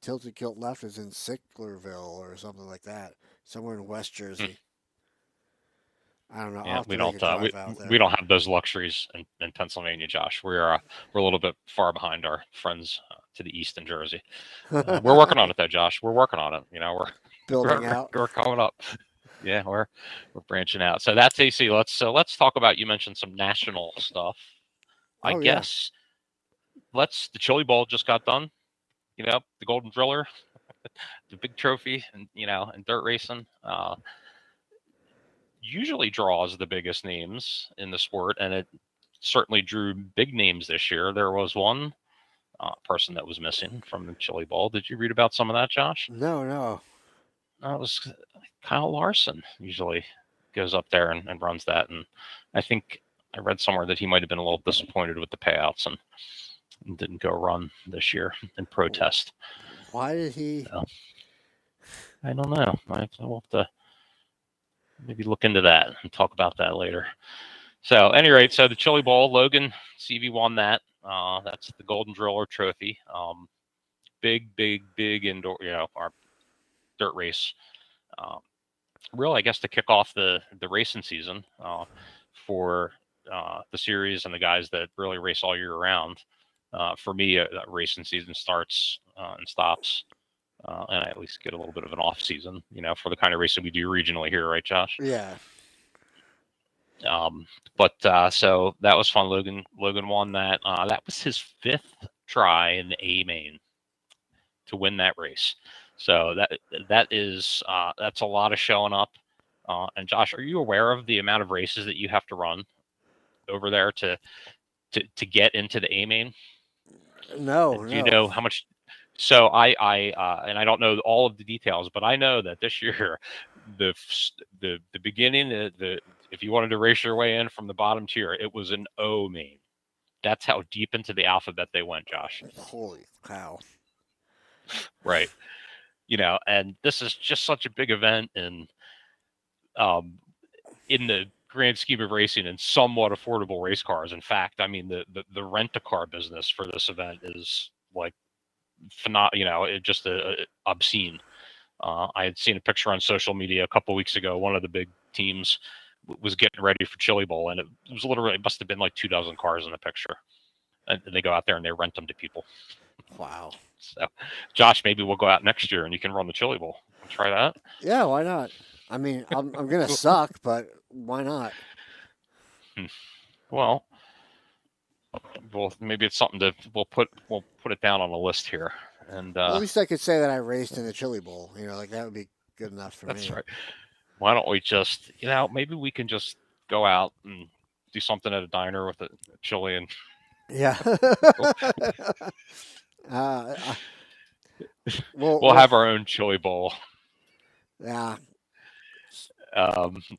Speaker 6: Tilted Kilt left is in Sicklerville or something like that, somewhere in West Jersey. I don't know. I'll
Speaker 5: Yeah,
Speaker 6: have to make a drive out there.
Speaker 5: we don't have those luxuries in Pennsylvania, Josh. We're a little bit far behind our friends to the east in Jersey. We're working on it though, Josh. We're working on it. We're
Speaker 6: building out.
Speaker 5: We're coming up. Yeah, we're branching out. So that's AC. Let's talk about. You mentioned some national stuff. I guess the Chili Bowl just got done. The Golden Driller, the big trophy, and and dirt racing. Usually draws the biggest names in the sport, and it certainly drew big names this year. There was one person that was missing from the Chili Bowl. Did you read about some of that, Josh?
Speaker 6: No.
Speaker 5: It was Kyle Larson. Usually goes up there and runs that, and I think I read somewhere that he might have been a little disappointed with the payouts and didn't go run this year in protest.
Speaker 6: Why did he?
Speaker 5: I don't know. We'll have to maybe look into that and talk about that later. So, at any rate, the Chili Bowl, Logan CV won that. That's the Golden Driller Trophy. Big indoor, our dirt race. Really, I guess to kick off the racing season for the series and the guys that really race all year round. For me, that racing season starts and stops. And I at least get a little bit of an off season, for the kind of racing we do regionally here, right, Josh?
Speaker 6: Yeah.
Speaker 5: So that was fun. Logan won that. That was his 5th try in the A main to win that race. So that is that's a lot of showing up. And Josh, are you aware of the amount of races that you have to run over there to get into the A main?
Speaker 6: No.
Speaker 5: Do you know how much? So I and I don't know all of the details, but I know that this year, the beginning, if you wanted to race your way in from the bottom tier, it was an O main. That's how deep into the alphabet they went, Josh.
Speaker 6: Holy cow!
Speaker 5: Right, and this is just such a big event in the grand scheme of racing and somewhat affordable race cars. In fact, I mean the rent-a-car business for this event is like it just obscene. I had seen a picture on social media a couple weeks ago. One of the big teams was getting ready for Chili Bowl, and it must have been like 24 cars in the picture. And they go out there and they rent them to people.
Speaker 6: Wow.
Speaker 5: So, Josh, maybe we'll go out next year and you can run the Chili Bowl. Try that.
Speaker 6: Yeah, why not? I mean, I'm gonna suck, but why not?
Speaker 5: Well, maybe it's something we'll put it down on the list here. And
Speaker 6: at least I could say that I raced in the Chili Bowl. That would be good enough for me.
Speaker 5: That's right. Why don't we just, maybe we can just go out and do something at a diner with a chili and.
Speaker 6: Yeah.
Speaker 5: We'll have our own Chili Bowl.
Speaker 6: Yeah.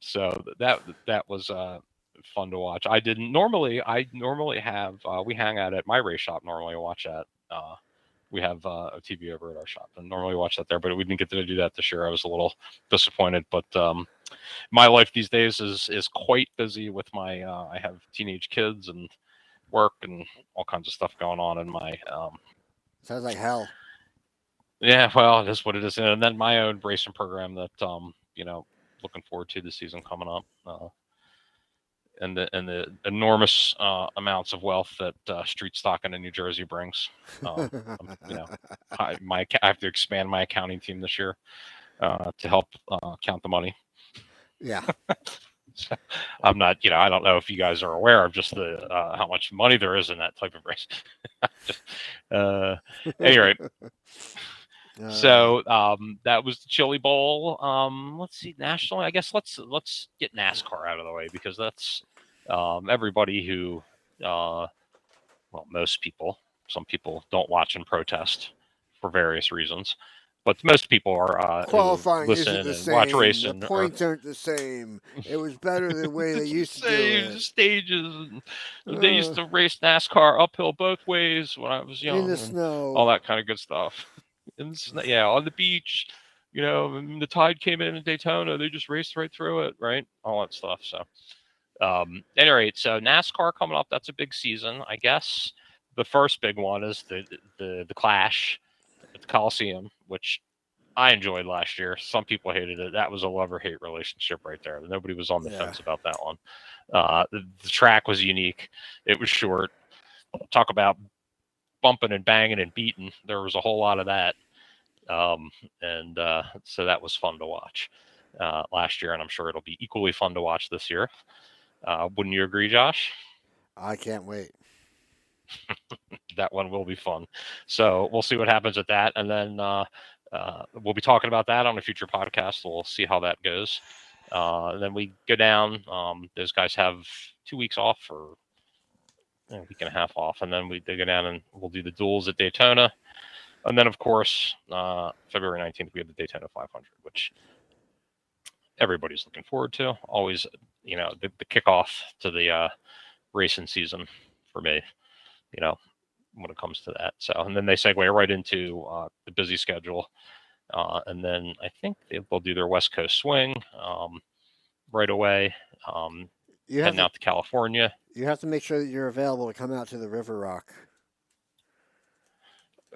Speaker 5: So that was fun to watch. I normally have we hang out at my race shop. Normally watch that. We have a TV over at our shop and normally watch that there, but we didn't get to do that this year. I was a little disappointed, but my life these days is quite busy with my I have teenage kids and work and all kinds of stuff going on in my
Speaker 6: sounds like hell.
Speaker 5: Yeah, well, it is what it is. And then my own racing program that looking forward to the season coming up. And the enormous amounts of wealth that street stocking in New Jersey brings. I have to expand my accounting team this year to help count the money.
Speaker 6: Yeah.
Speaker 5: So I'm not, I don't know if you guys are aware of just the how much money there is in that type of race. Anyway. So that was the Chili Bowl. Let's see, nationally, I guess let's get NASCAR out of the way because that's everybody who, most people. Some people don't watch and protest for various reasons, but most people are
Speaker 6: qualifying
Speaker 5: listen
Speaker 6: isn't the
Speaker 5: and
Speaker 6: same.
Speaker 5: watch racing.
Speaker 6: The points aren't the same. It was better the way they used to do it.
Speaker 5: Stages. They used to race NASCAR uphill both ways when I was young.
Speaker 6: In the snow.
Speaker 5: All that kind of good stuff. On the beach, the tide came in Daytona. They just raced right through it, right? All that stuff. So, at any rate, so NASCAR coming up. That's a big season, I guess. The first big one is the Clash at the Coliseum, which I enjoyed last year. Some people hated it. That was a love or hate relationship right there. Nobody was on the
Speaker 6: Yeah.
Speaker 5: fence about that one. The track was unique. It was short. Talk about bumping and banging and beating. There was a whole lot of that. So that was fun to watch last year, and I'm sure it'll be equally fun to watch this year. Wouldn't you agree, Josh?
Speaker 6: I can't wait.
Speaker 5: That one will be fun. So we'll see what happens at that, and then we'll be talking about that on a future podcast. We'll see how that goes. And then we go down. Those guys have 2 weeks off or a week and a half off, and then they go down and we'll do the duels at Daytona. And then, of course, February 19th, we have the Daytona 500, which everybody's looking forward to. Always, the kickoff to the racing season for me, when it comes to that. So, and then they segue right into the busy schedule. And then I think they'll do their West Coast swing right away, heading out to California.
Speaker 6: You have to make sure that you're available to come out to the River Rock.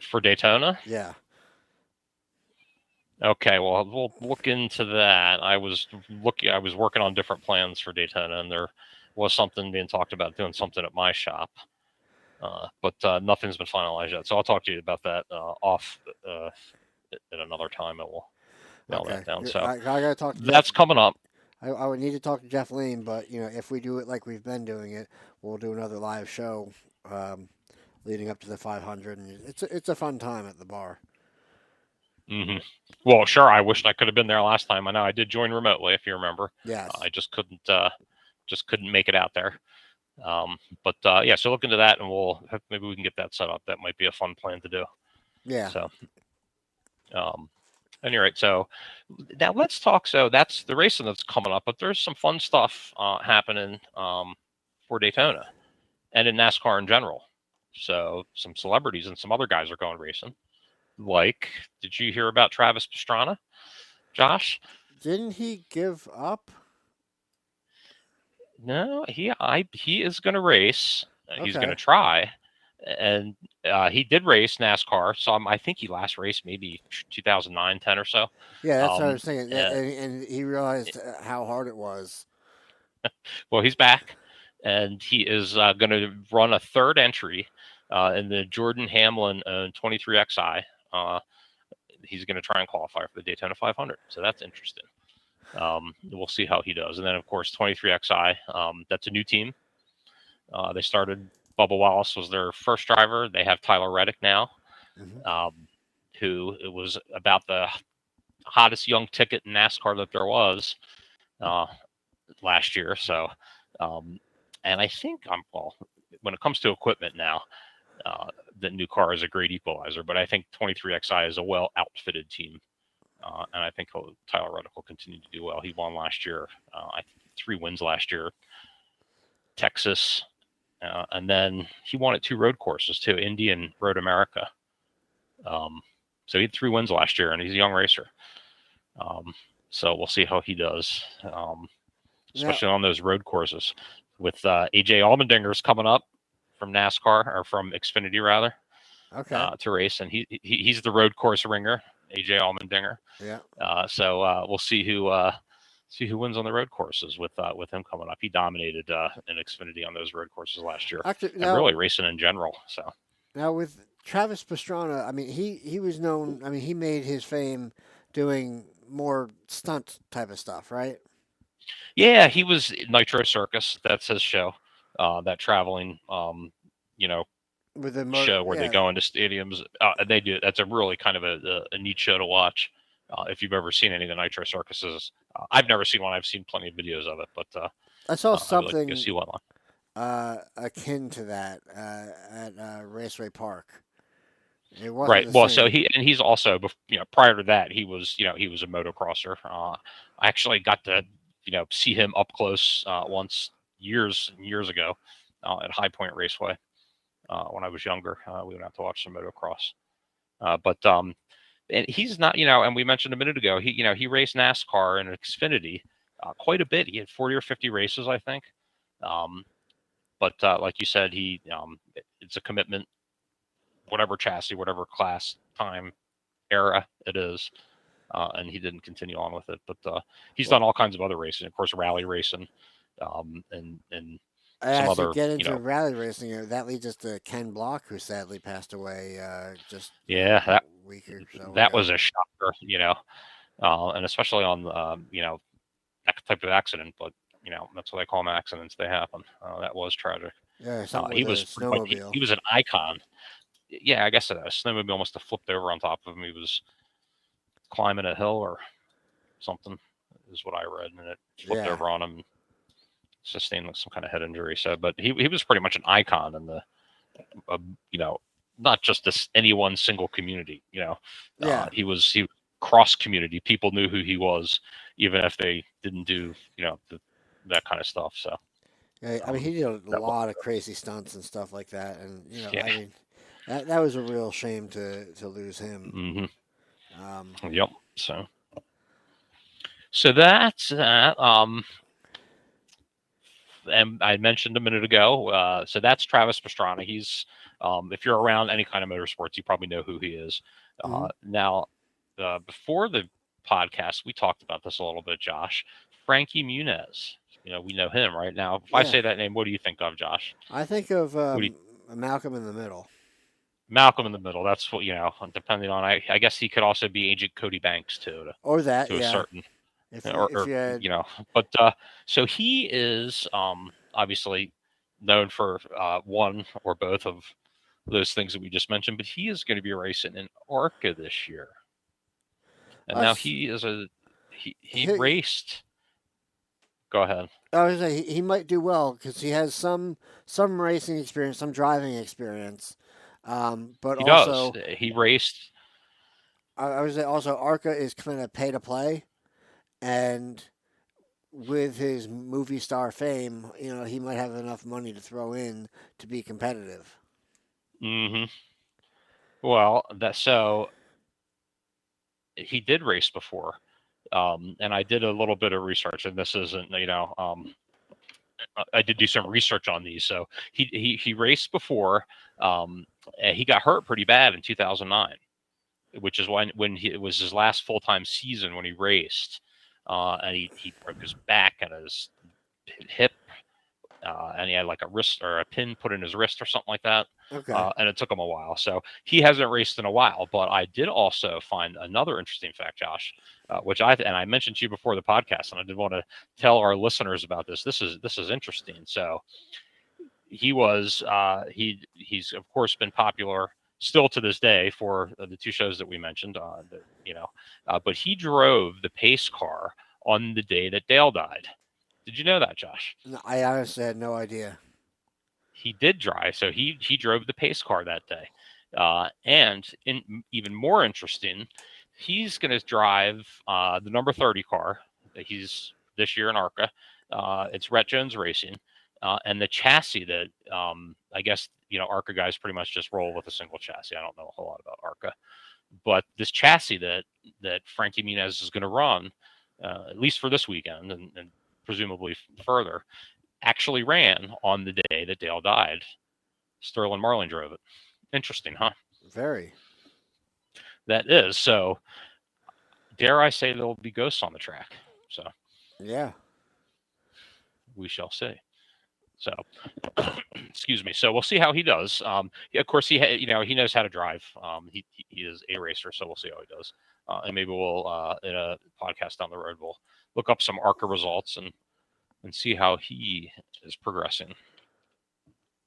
Speaker 5: For Daytona?
Speaker 6: Yeah.
Speaker 5: Okay, well, we'll look into that. I was working on different plans for Daytona, and there was something being talked about doing something at my shop, but nothing's been finalized yet. So I'll talk to you about that off at another time, and we'll nail that down. So
Speaker 6: I gotta talk to
Speaker 5: that's
Speaker 6: Jeff.
Speaker 5: coming up.
Speaker 6: I would need to talk to Jeff Lane, but if we do it like we've been doing it, we'll do another live show leading up to the 500, and it's a fun time at the bar.
Speaker 5: Mm-hmm. Well, sure. I wished I could have been there last time. I know I did join remotely, if you remember.
Speaker 6: Yes.
Speaker 5: I just couldn't make it out there. But so look into that, and maybe we can get that set up. That might be a fun plan to do.
Speaker 6: Yeah.
Speaker 5: So, anyway, so now let's talk. So that's the racing that's coming up, but there's some fun stuff happening for Daytona and in NASCAR in general. So some celebrities and some other guys are going racing. Like, did you hear about Travis Pastrana, Josh?
Speaker 6: Didn't he give up?
Speaker 5: No, he is going to race. He's
Speaker 6: Okay.
Speaker 5: going to try, and he did race NASCAR. So I think he last raced maybe 2009, 10 or so.
Speaker 6: Yeah, that's what I was thinking.
Speaker 5: yeah.
Speaker 6: And he realized how hard it was.
Speaker 5: Well, he's back, and he is going to run a third entry in the Jordan Hamlin 23XI. He's going to try and qualify for the Daytona 500. So that's interesting. We'll see how he does. And then, of course, 23XI, that's a new team. They started, Bubba Wallace was their first driver. They have Tyler Reddick now, who it was about the hottest young ticket in NASCAR that there was last year. So, and I think when it comes to equipment now, the new car is a great equalizer, but I think 23XI is a well outfitted team. And I think Tyler Reddick will continue to do well. He won last year. I think 3 wins last year. Texas. And then he won at 2 road courses too, Indy and Road America. So he had 3 wins last year, and he's a young racer. So we'll see how he does, especially on those road courses. With AJ Allmendinger's coming up from NASCAR, or from Xfinity rather, to race, and he's the road course ringer, AJ Allmendinger.
Speaker 6: Yeah.
Speaker 5: So we'll see who wins on the road courses with him coming up. He dominated in Xfinity on those road courses last year,
Speaker 6: Actually,
Speaker 5: and really racing in general. So
Speaker 6: now with Travis Pastrana, I mean, he was known. I mean, he made his fame doing more stunt type of stuff, right?
Speaker 5: yeah, he was Nitro Circus. That's his show. That traveling,
Speaker 6: With the
Speaker 5: show where they go into stadiums. They do. That's a really kind of a neat show to watch. If you've ever seen any of the Nitro Circuses, I've never seen one. I've seen plenty of videos of it, but
Speaker 6: I saw
Speaker 5: I'd like
Speaker 6: something
Speaker 5: to go see one.
Speaker 6: akin to that at Raceway Park. It wasn't
Speaker 5: Right.
Speaker 6: the
Speaker 5: Well,
Speaker 6: same.
Speaker 5: so he's also, prior to that, he was a motocrosser. I actually got to, see him up close once years and years ago at High Point Raceway when I was younger. We went out to watch some motocross. And he's not, and we mentioned a minute ago, he raced NASCAR in Xfinity quite a bit. He had 40 or 50 races, I think. But like you said, it's a commitment, whatever chassis, whatever class, time, era it is. and he didn't continue on with it. But he's done all kinds of other racing, of course, rally racing, and some
Speaker 6: As
Speaker 5: other,
Speaker 6: you get into rally racing, that leads us to Ken Block, who sadly passed away just
Speaker 5: that
Speaker 6: a week or so
Speaker 5: that
Speaker 6: ago.
Speaker 5: was a shocker, and especially on that type of accident. But that's what they call them, accidents. They happen. That was tragic.
Speaker 6: Yeah,
Speaker 5: He was
Speaker 6: snowmobile.
Speaker 5: he was an icon. Yeah, I guess a snowmobile must have flipped over on top of him. He was climbing a hill or something, is what I read, and it flipped over on him, sustained some kind of head injury. So, but he was pretty much an icon in the, not just any one single community. He was cross community. People knew who he was, even if they didn't do that kind of stuff. So.
Speaker 6: Yeah, I mean, he did a lot of crazy stunts and stuff like that, and I mean, that was a real shame to lose him.
Speaker 5: Mm-hmm. Yep. So that's that. And I mentioned a minute ago. So that's Travis Pastrana. He's, if you're around any kind of motorsports, you probably know who he is. Now, before the podcast, we talked about this a little bit, Josh. Frankie Muniz. We know him right now. If I say that name, what do you think of, Josh?
Speaker 6: I think of Malcolm in the Middle.
Speaker 5: Malcolm in the Middle. That's what, depending on, I guess he could also be Agent Cody Banks too.
Speaker 6: Or that,
Speaker 5: to a certain,
Speaker 6: if you had...
Speaker 5: But so he is obviously known for one or both of those things that we just mentioned, but he is going to be racing in ARCA this year. And now he is he raced. Go ahead.
Speaker 6: I was going to say, he might do well because he has some racing experience, some driving experience. But
Speaker 5: he
Speaker 6: also
Speaker 5: does. He raced.
Speaker 6: I would say also ARCA is kind of pay to play, and with his movie star fame, he might have enough money to throw in to be competitive.
Speaker 5: Mm-hmm. Well, he did race before. And I did a little bit of research, and this isn't, I did do some research on these. So he raced before. He got hurt pretty bad in 2009, which is when it was his last full-time season when he raced. And he broke his back and his hip, and he had like a wrist or a pin put in his wrist or something like that.
Speaker 6: Okay.
Speaker 5: And it took him a while. So he hasn't raced in a while. But I did also find another interesting fact, Josh, which I mentioned to you before the podcast, and I did want to tell our listeners about this. This is interesting. So he was he's of course been popular still to this day for the two shows that we mentioned. But he drove the pace car on the day that Dale died. Did you know that, Josh?
Speaker 6: No, I honestly had no idea.
Speaker 5: He did drive, so he drove the pace car that day. And even more interesting, he's going to drive the number 30 car. He's this year in ARCA. It's Rhett Jones Racing. And the chassis that I guess, ARCA guys pretty much just roll with a single chassis. I don't know a whole lot about ARCA. But this chassis that Frankie Muniz is going to run, at least for this weekend and presumably further, actually ran on the day that Dale died. Sterling Marlin drove it. Interesting, huh?
Speaker 6: Very.
Speaker 5: That is. So, dare I say there'll be ghosts on the track. So,
Speaker 6: yeah,
Speaker 5: we shall see. So, excuse me. So we'll see how he does. Of course, he knows how to drive. He is a racer, so we'll see how he does. And maybe we'll in a podcast down the road we'll look up some ARCA results and see how he is progressing.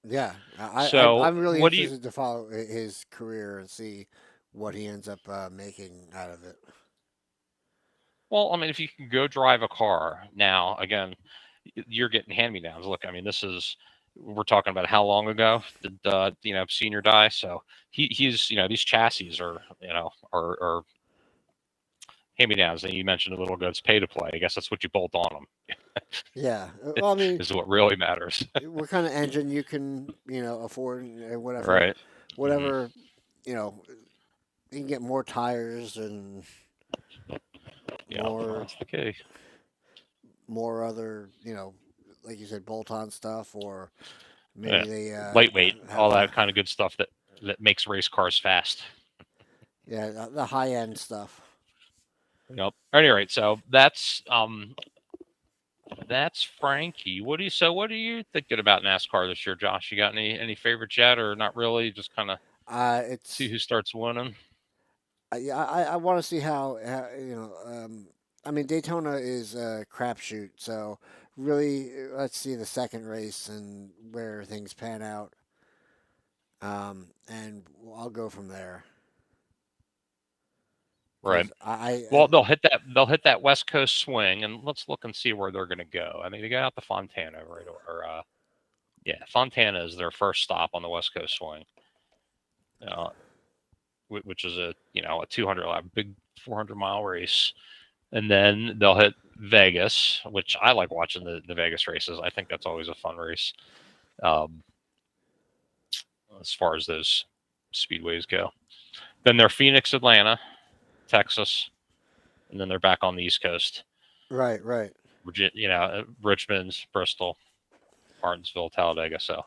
Speaker 6: Yeah, I'm really interested to follow his career and see what he ends up making out of it.
Speaker 5: Well, I mean, if you can go drive a car now, again, you're getting hand-me-downs. Look, I mean, we're talking about how long ago did Senior die? So he's these chassis are hand-me-downs. And you mentioned a little ago, it's pay to play. I guess that's what you bolt on them.
Speaker 6: Yeah, well, I mean,
Speaker 5: this is what really matters.
Speaker 6: What kind of engine you can afford and whatever,
Speaker 5: right?
Speaker 6: Whatever, you can get more tires and more.
Speaker 5: That's the case.
Speaker 6: More other, like you said, bolt-on stuff, or maybe they
Speaker 5: lightweight, all that kind of good stuff that makes race cars fast.
Speaker 6: Yeah, the high-end stuff.
Speaker 5: Yep. At any rate, so that's Frankie. What are you thinking about NASCAR this year, Josh? You got any favorites yet, or not really? Just kind of
Speaker 6: It's
Speaker 5: see who starts winning.
Speaker 6: yeah, I want to see how I mean, Daytona is a crapshoot, so really, let's see the second race and where things pan out, and I'll go from there. 'Cause
Speaker 5: Right. Well, they'll hit that West Coast swing, and let's look and see where they're going to go. I mean, they got out to Fontana, right? Yeah, Fontana is their first stop on the West Coast swing, uh, which is a 200 lap, big 400-mile race, and then they'll hit Vegas, which I like watching the Vegas races. I think that's always a fun race, as far as those speedways go. Then they're Phoenix, Atlanta, Texas, and then they're back on the East Coast.
Speaker 6: right.
Speaker 5: Richmond, Bristol, Martinsville, Talladega. So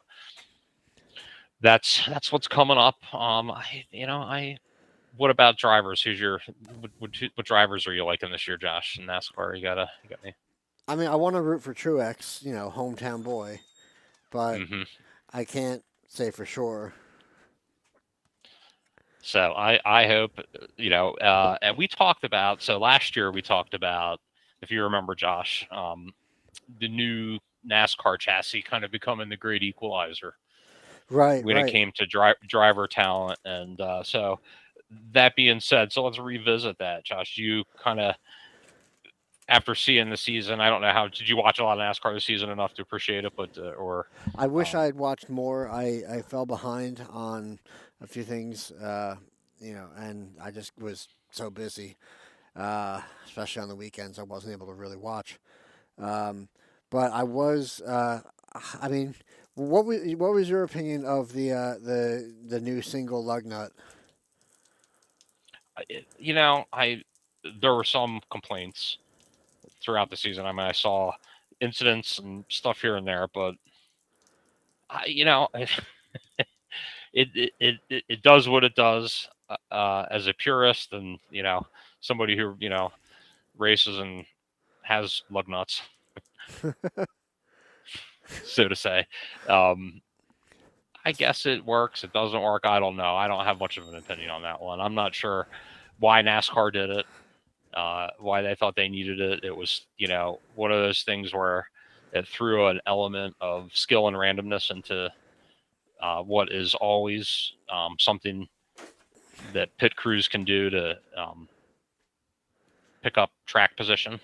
Speaker 5: that's what's coming up. What about drivers? What drivers are you liking this year, Josh? In NASCAR, you got me.
Speaker 6: I mean, I want to root for Truex, hometown boy, but I can't say for sure.
Speaker 5: So I hope, and we talked about, so last year we talked about, if you remember, Josh, the new NASCAR chassis kind of becoming the great equalizer.
Speaker 6: Right.
Speaker 5: When it came to driver talent. And so that being said, so let's revisit that, Josh. You kind of, after seeing the season, I don't know did you watch a lot of NASCAR this season enough to appreciate it? But
Speaker 6: I wish I had watched more. I fell behind on a few things, and I just was so busy, especially on the weekends. I wasn't able to really watch. But I was. I mean, what was your opinion of the new single lug nut?
Speaker 5: There were some complaints throughout the season. I mean, I saw incidents and stuff here and there, but it does what it does. As a purist and somebody who races and has lug nuts, so to say. I guess it works. It doesn't work. I don't know. I don't have much of an opinion on that one. I'm not sure why NASCAR did it. Why they thought they needed it. It was, one of those things where it threw an element of skill and randomness into what is always something that pit crews can do to pick up track position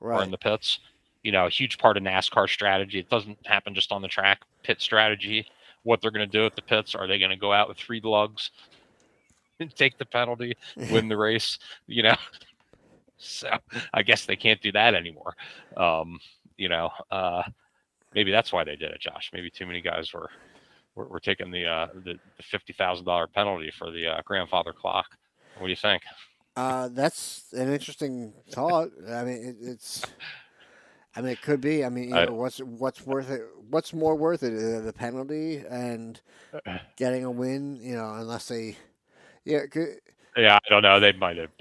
Speaker 5: or in the pits. A huge part of NASCAR strategy. It doesn't happen just on the track. Pit strategy, what they're going to do at the pits. Are they going to go out with 3 lugs and take the penalty, win the race? So I guess they can't do that anymore. Maybe that's why they did it, Josh. Maybe too many guys were taking the $50,000 penalty for the grandfather clock. What do you think?
Speaker 6: That's an interesting thought. I mean, it could be. I mean, what's worth it? What's more worth it? The penalty and getting a win. Unless they,
Speaker 5: Yeah, I don't know. They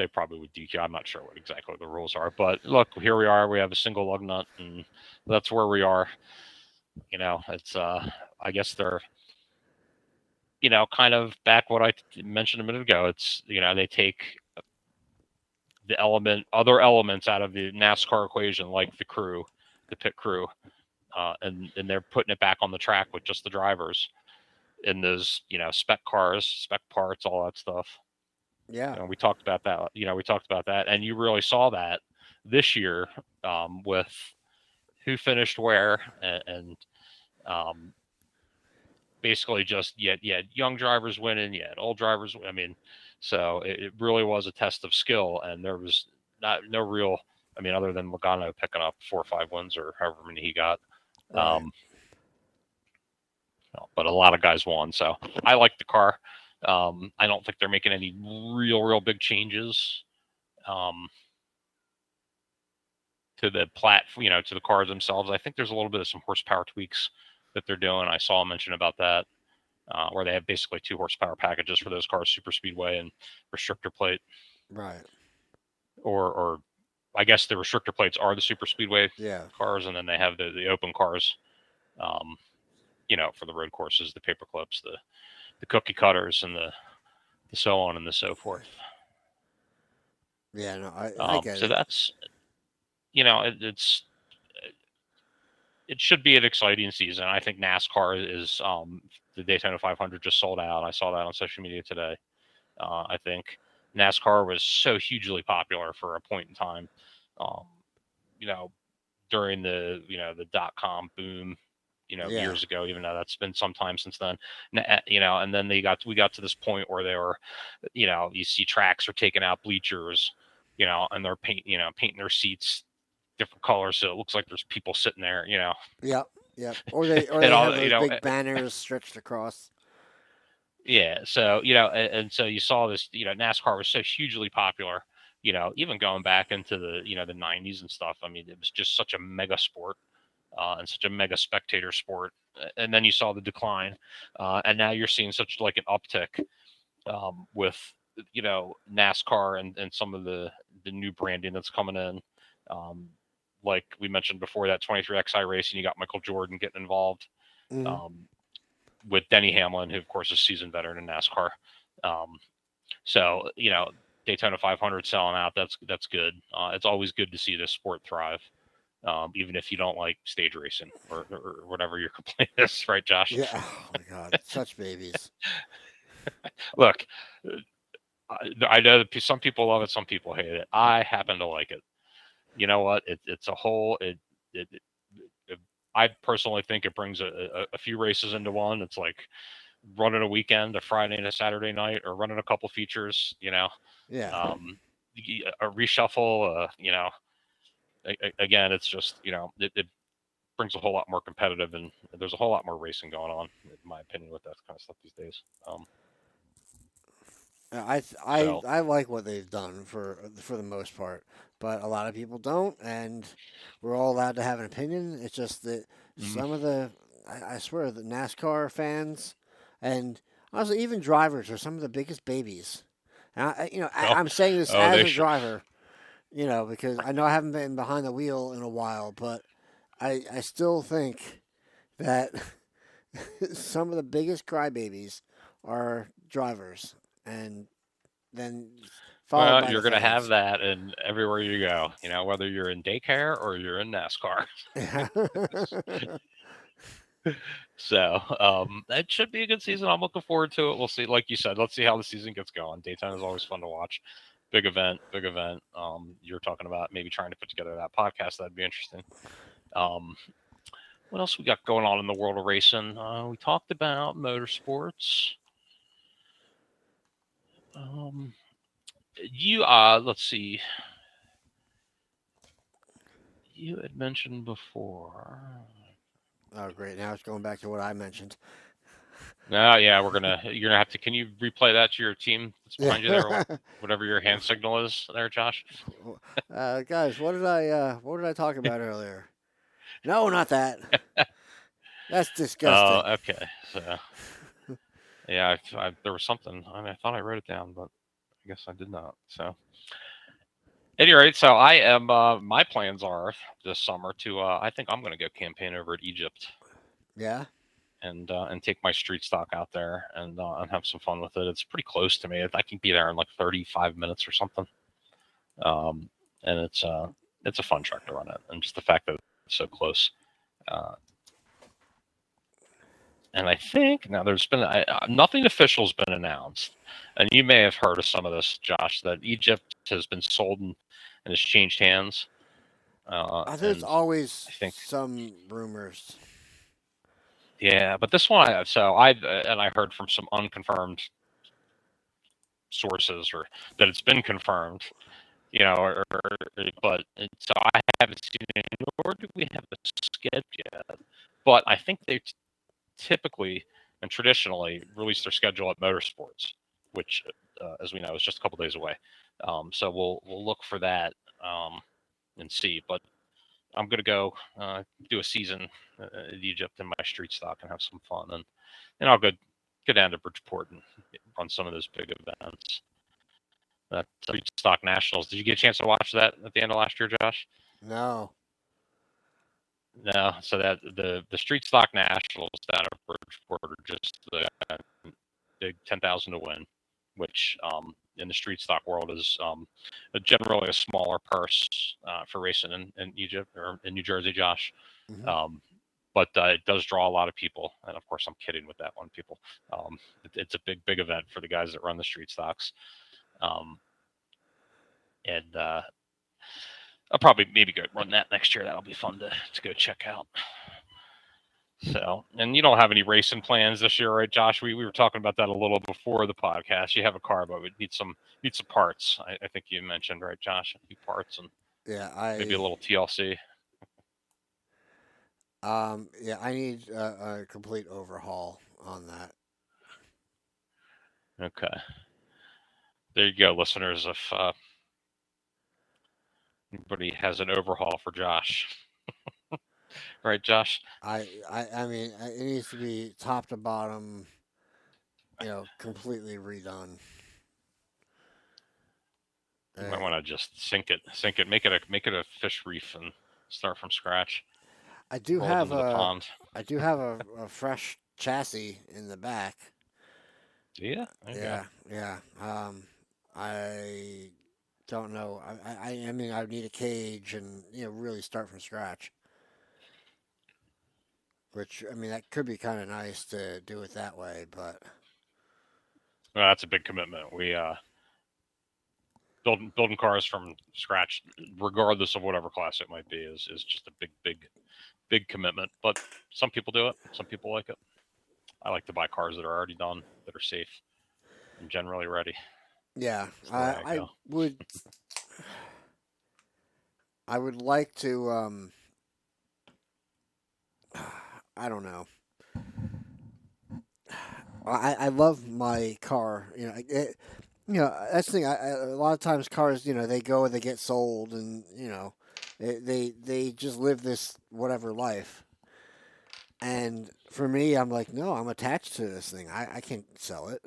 Speaker 5: probably would DQ. I'm not sure what exactly the rules are, but look, here we are. We have a single lug nut, and that's where we are. It's I guess they're kind of back what I mentioned a minute ago. It's they take the other elements out of the NASCAR equation, like the pit crew, and they're putting it back on the track with just the drivers in those spec cars, spec parts, all that stuff.
Speaker 6: Yeah,
Speaker 5: we talked about that, and you really saw that this year with who finished where, and basically just you had young drivers winning, you had old drivers. I mean, so it really was a test of skill, and there was no real. I mean, other than Logano picking up 4 or 5 wins or however many he got,
Speaker 6: right.
Speaker 5: But a lot of guys won. So I like the car. I don't think they're making any real big changes to the to the cars themselves. I think there's a little bit of some horsepower tweaks that they're doing. I saw a mention about that, where they have basically 2 horsepower packages for those cars, super speedway and restrictor plate.
Speaker 6: Right.
Speaker 5: or I guess the restrictor plates are the super speedway
Speaker 6: Yeah.
Speaker 5: cars, and then they have the open cars, for the road courses, the paper clips, the cookie cutters, and the so on and the so forth.
Speaker 6: Yeah, no, I get
Speaker 5: so
Speaker 6: it.
Speaker 5: that's, it should be an exciting season. I think NASCAR is the Daytona 500 just sold out. I saw that on social media today. I think NASCAR was so hugely popular for a point in time, during the .com boom, years ago, even though that's been some time since then, and then we got to this point where they were, you see tracks are taking out bleachers, and they're painting their seats different colors, so it looks like there's people sitting there,
Speaker 6: Yep. Or they
Speaker 5: And
Speaker 6: have those big banners stretched across.
Speaker 5: Yeah, so and so you saw this. NASCAR was so hugely popular. Even going back into the the 90s and stuff. I mean, it was just such a mega sport, and such a mega spectator sport. And then you saw the decline, and now you're seeing such like an uptick with NASCAR and some of the new branding that's coming in. Like we mentioned before, that 23XI race, and you got Michael Jordan getting involved. With Denny Hamlin, who of course is a seasoned veteran in NASCAR. So Daytona 500 selling out. That's good. It's always good to see this sport thrive, even if you don't like stage racing or whatever your complaint is, right, Josh?
Speaker 6: Yeah. Oh my God, such babies.
Speaker 5: Look, I know that some people love it, some people hate it. I happen to like it. You know what? It's a whole. I personally think it brings a few races into one. It's like running a weekend, a Friday and a Saturday night, or running a couple features,
Speaker 6: Yeah.
Speaker 5: A reshuffle, again, it's just, it brings a whole lot more competitive, and there's a whole lot more racing going on, in my opinion, with that kind of stuff these days.
Speaker 6: I like what they've done for the most part, but a lot of people don't, and we're all allowed to have an opinion. It's just that some of the, I swear, the NASCAR fans, and honestly, even drivers are some of the biggest babies. And I'm saying this as a driver, because I know I haven't been behind the wheel in a while, but I still think that some of the biggest crybabies are drivers. And then
Speaker 5: you're going to have that in everywhere you go, whether you're in daycare or you're in NASCAR. So it should be a good season. I'm looking forward to it. We'll see. Like you said, let's see how the season gets going. Daytona is always fun to watch. Big event. You're talking about maybe trying to put together that podcast. That'd be interesting. What else we got going on in the world of racing? We talked about motorsports. Let's see. You had mentioned before.
Speaker 6: Oh, great! Now it's going back to what I mentioned.
Speaker 5: Yeah, you're gonna have to. Can you replay that to your team that's behind you there? Whatever your hand signal is there, Josh.
Speaker 6: Guys, what did I talk about earlier? No, not that. That's disgusting.
Speaker 5: Oh, okay. So, yeah, there was something. I thought I wrote it down, but I guess I did not. So, at any rate, so I am. My plans are this summer to. I think I'm going to go campaign over at Egypt.
Speaker 6: Yeah.
Speaker 5: And take my street stock out there and have some fun with it. It's pretty close to me. I can be there in like 35 minutes or something. And it's a fun track to run it, and just the fact that it's so close. And I think now there's been nothing official has been announced, and you may have heard of some of this, Josh, that Egypt has been sold and has changed hands.
Speaker 6: There's always some rumors.
Speaker 5: Yeah, but this one, I heard from some unconfirmed sources, or that it's been confirmed, but so I haven't seen it, nor do we have a schedule yet. But I think they typically and traditionally release their schedule at Motorsports, which, as we know, is just a couple days away. So we'll look for that and see. But I'm going to go do a season in Egypt in my street stock and have some fun. And I'll go down to Bridgeport and run some of those big events. That Street Stock Nationals. Did you get a chance to watch that at the end of last year, Josh?
Speaker 6: No.
Speaker 5: No. So that the Street Stock Nationals down at Bridgeport are just the big 10,000 to win, which in the street stock world is generally a smaller purse for racing in Egypt or in New Jersey, Josh.
Speaker 6: Mm-hmm.
Speaker 5: But it does draw a lot of people, and of course, I'm kidding with that one, people. It's a big event for the guys that run the street stocks, and I'll probably maybe go run that next year. That'll be fun to go check out. So, and you don't have any racing plans this year, right, Josh? We were talking about that a little before the podcast. You have a car, but we need some parts. I think you mentioned, right, Josh? A few parts and maybe a little TLC.
Speaker 6: Yeah, I need a complete overhaul on that.
Speaker 5: Okay. There you go, listeners. If anybody has an overhaul for Josh. Right, Josh?
Speaker 6: I mean, it needs to be top to bottom, completely redone.
Speaker 5: You might want to just sink it, make it a fish reef and start from scratch.
Speaker 6: I do have a fresh chassis in the back.
Speaker 5: Yeah. Okay.
Speaker 6: Yeah. I don't know. I mean, I would need a cage and really start from scratch. Which, I mean, that could be kind of nice to do it that way, but
Speaker 5: well, that's a big commitment. We building cars from scratch, regardless of whatever class it might be, is just a big commitment. But some people do it. Some people like it. I like to buy cars that are already done, that are safe, and generally ready.
Speaker 6: Yeah, I would like to. I don't know. I love my car. That's the thing. A lot of times cars, they go and they get sold, and they just live this whatever life. And for me, I'm like, no, I'm attached to this thing. I can't sell it.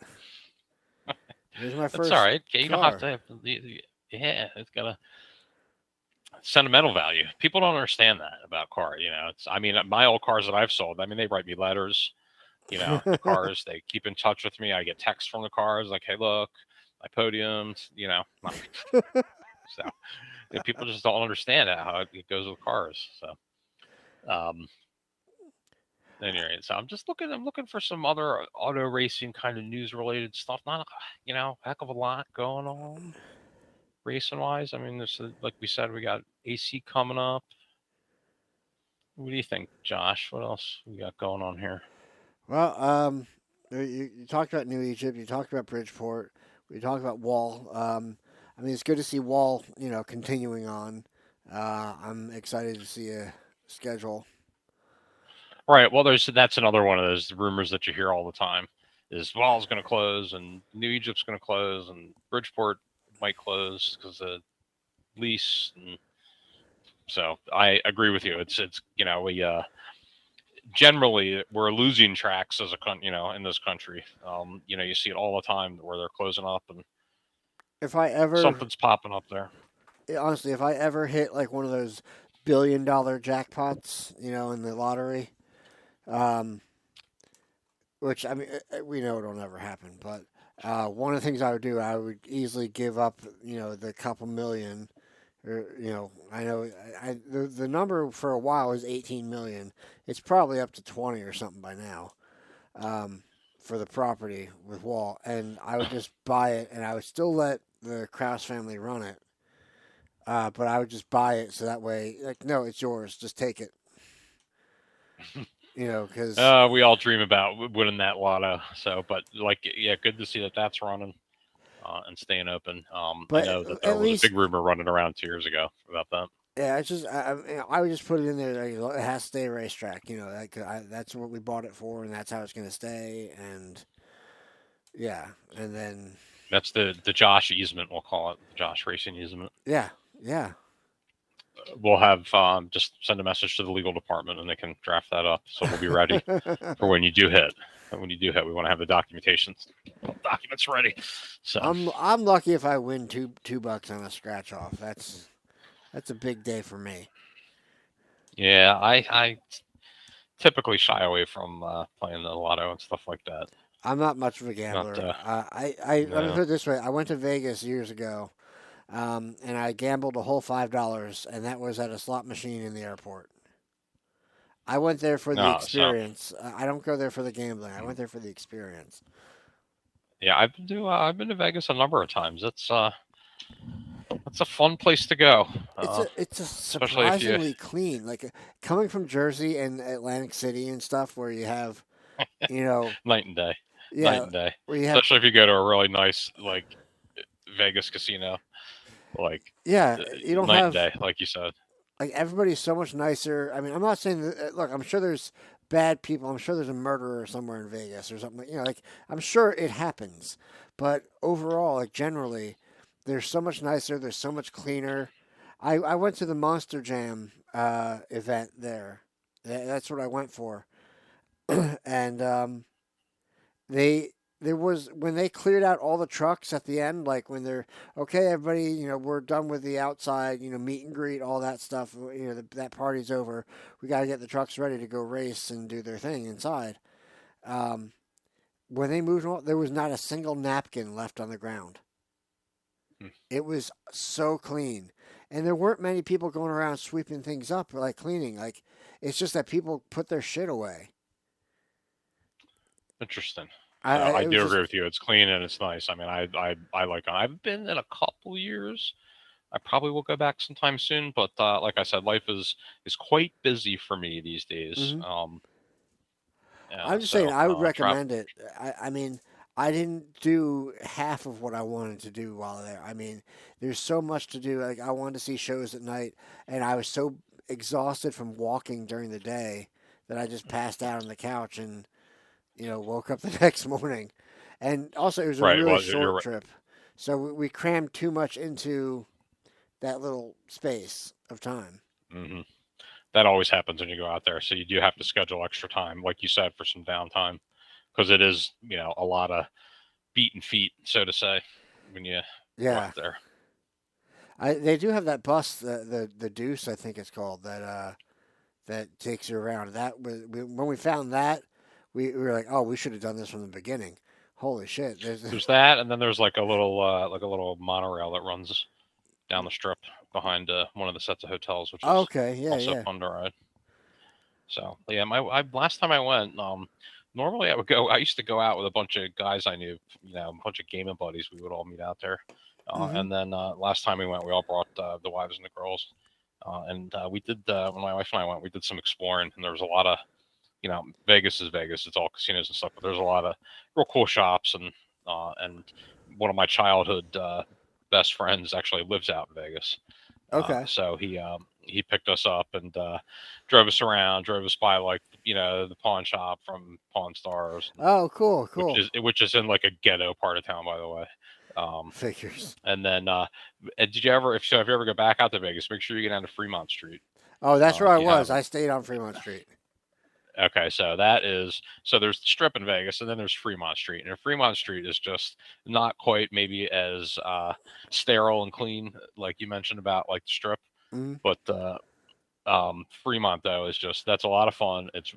Speaker 6: Here's my first.
Speaker 5: That's all right. You don't
Speaker 6: car.
Speaker 5: have to. Yeah, it's got a sentimental value. People don't understand that about car. I mean, my old cars that I've sold, I mean, they write me letters. The cars, they keep in touch with me. I get texts from the cars like, hey, look, my podiums, So people just don't understand how it goes with cars. So, anyway, so I'm looking for some other auto racing kind of news related stuff. Not, heck of a lot going on racing wise. I mean, there's, like we said, we got AC coming up. What do you think, Josh? What else we got going on here?
Speaker 6: Well, you talked about New Egypt. You talked about Bridgeport. We talked about Wall. I mean, it's good to see Wall, continuing on. I'm excited to see a schedule.
Speaker 5: Right. Well, that's another one of those rumors that you hear all the time. Is Wall's going to close, and New Egypt's going to close, and Bridgeport might close because of lease. And so I agree with you. It's we generally we're losing tracks as in this country. You see it all the time where they're closing up, and
Speaker 6: if I ever
Speaker 5: something's popping up there.
Speaker 6: Honestly, if I ever hit like one of those $1 billion jackpots, in the lottery, which I mean we know it'll never happen, but one of the things I would do, I would easily give up, the couple million. Or, I know the number for a while was 18 million. It's probably up to 20 or something by now, for the property with Wall. And I would just buy it, and I would still let the Kraus family run it. But I would just buy it so that way, like, no, it's yours. Just take it. Because
Speaker 5: we all dream about winning that lotto. So, but good to see that that's running. And staying open.
Speaker 6: But
Speaker 5: I know that there was a big rumor running around 2 years ago about that.
Speaker 6: Yeah, it's just I would just put it in there. It has to stay a racetrack. That's what we bought it for, and that's how it's going to stay. And yeah, and then
Speaker 5: that's the Josh easement. We'll call it the Josh Racing easement.
Speaker 6: Yeah.
Speaker 5: We'll have just send a message to the legal department, and they can draft that up. So we'll be ready for when you do hit. And when you do have, we want to have the documents ready. So
Speaker 6: I'm lucky if I win $2 on a scratch off. That's a big day for me.
Speaker 5: yeah, I typically shy away from playing the lotto and stuff like that.
Speaker 6: I'm not much of a gambler. Let me put it this way: I went to Vegas years ago, and I gambled a whole $5, and that was at a slot machine in the airport. I went there for the experience. I don't go there for the gambling. I went there for the experience.
Speaker 5: Yeah, I've been to Vegas a number of times. It's a fun place to go.
Speaker 6: It's a surprisingly clean. Like coming from Jersey and Atlantic City and stuff, where you have,
Speaker 5: night and day.
Speaker 6: Yeah,
Speaker 5: night and day.
Speaker 6: Where you have,
Speaker 5: especially if you go to a really nice like Vegas casino, like
Speaker 6: you don't
Speaker 5: night
Speaker 6: have
Speaker 5: and day, like you said.
Speaker 6: Like everybody's so much nicer. I mean, I'm not saying that. Look, I'm sure there's bad people. I'm sure there's a murderer somewhere in Vegas or something. Like I'm sure it happens. But overall, like generally, they're so much nicer. They're so much cleaner. I went to the Monster Jam event there. That's what I went for, and there was when they cleared out all the trucks at the end, like when they're okay, everybody, we're done with the outside, meet and greet, all that stuff. That party's over. We got to get the trucks ready to go race and do their thing inside. When they moved on, there was not a single napkin left on the ground. It was so clean, and there weren't many people going around sweeping things up, like cleaning. Like it's just that people put their shit away.
Speaker 5: Interesting. I do agree with you. It's clean and it's nice. I mean, I like it. I've been in a couple years. I probably will go back sometime soon, but like I said, life is quite busy for me these days.
Speaker 6: Mm-hmm. I'm just saying, I would recommend it. I mean, I didn't do half of what I wanted to do while there. I mean, there's so much to do. Like I wanted to see shows at night, and I was so exhausted from walking during the day that I just passed out on the couch and woke up the next morning. And also, it was a really short trip. So we crammed too much into that little space of time.
Speaker 5: Mm-hmm. That always happens when you go out there. So you do have to schedule extra time, like you said, for some downtime. Because it is, a lot of beaten feet, so to say, when you go out there.
Speaker 6: They do have that bus, the Deuce, I think it's called, that takes you around. When we found that, we were like, oh, we should have done this from the beginning. Holy shit!
Speaker 5: There's that, and then there's like a little monorail that runs down the strip behind one of the sets of hotels, which is also fun to ride. So yeah, last time I went, normally I used to go out with a bunch of guys I knew, a bunch of gaming buddies. We would all meet out there, and then last time we went, we all brought the wives and the girls, and we did when my wife and I went, we did some exploring, and there was a lot of Vegas is Vegas. It's all casinos and stuff, but there's a lot of real cool shops, and one of my childhood best friends actually lives out in Vegas.
Speaker 6: Okay.
Speaker 5: So he picked us up and drove us around, drove us by like the pawn shop from Pawn Stars.
Speaker 6: Oh, cool.
Speaker 5: Which is in like a ghetto part of town, by the way.
Speaker 6: Figures.
Speaker 5: And then, if you ever go back out to Vegas, make sure you get down to Fremont Street.
Speaker 6: Oh, that's where I was. I stayed on Fremont Street.
Speaker 5: Okay, so there's the Strip in Vegas, and then there's Fremont Street, and Fremont Street is just not quite maybe as sterile and clean like you mentioned about like the Strip, but Fremont though is that's a lot of fun. It's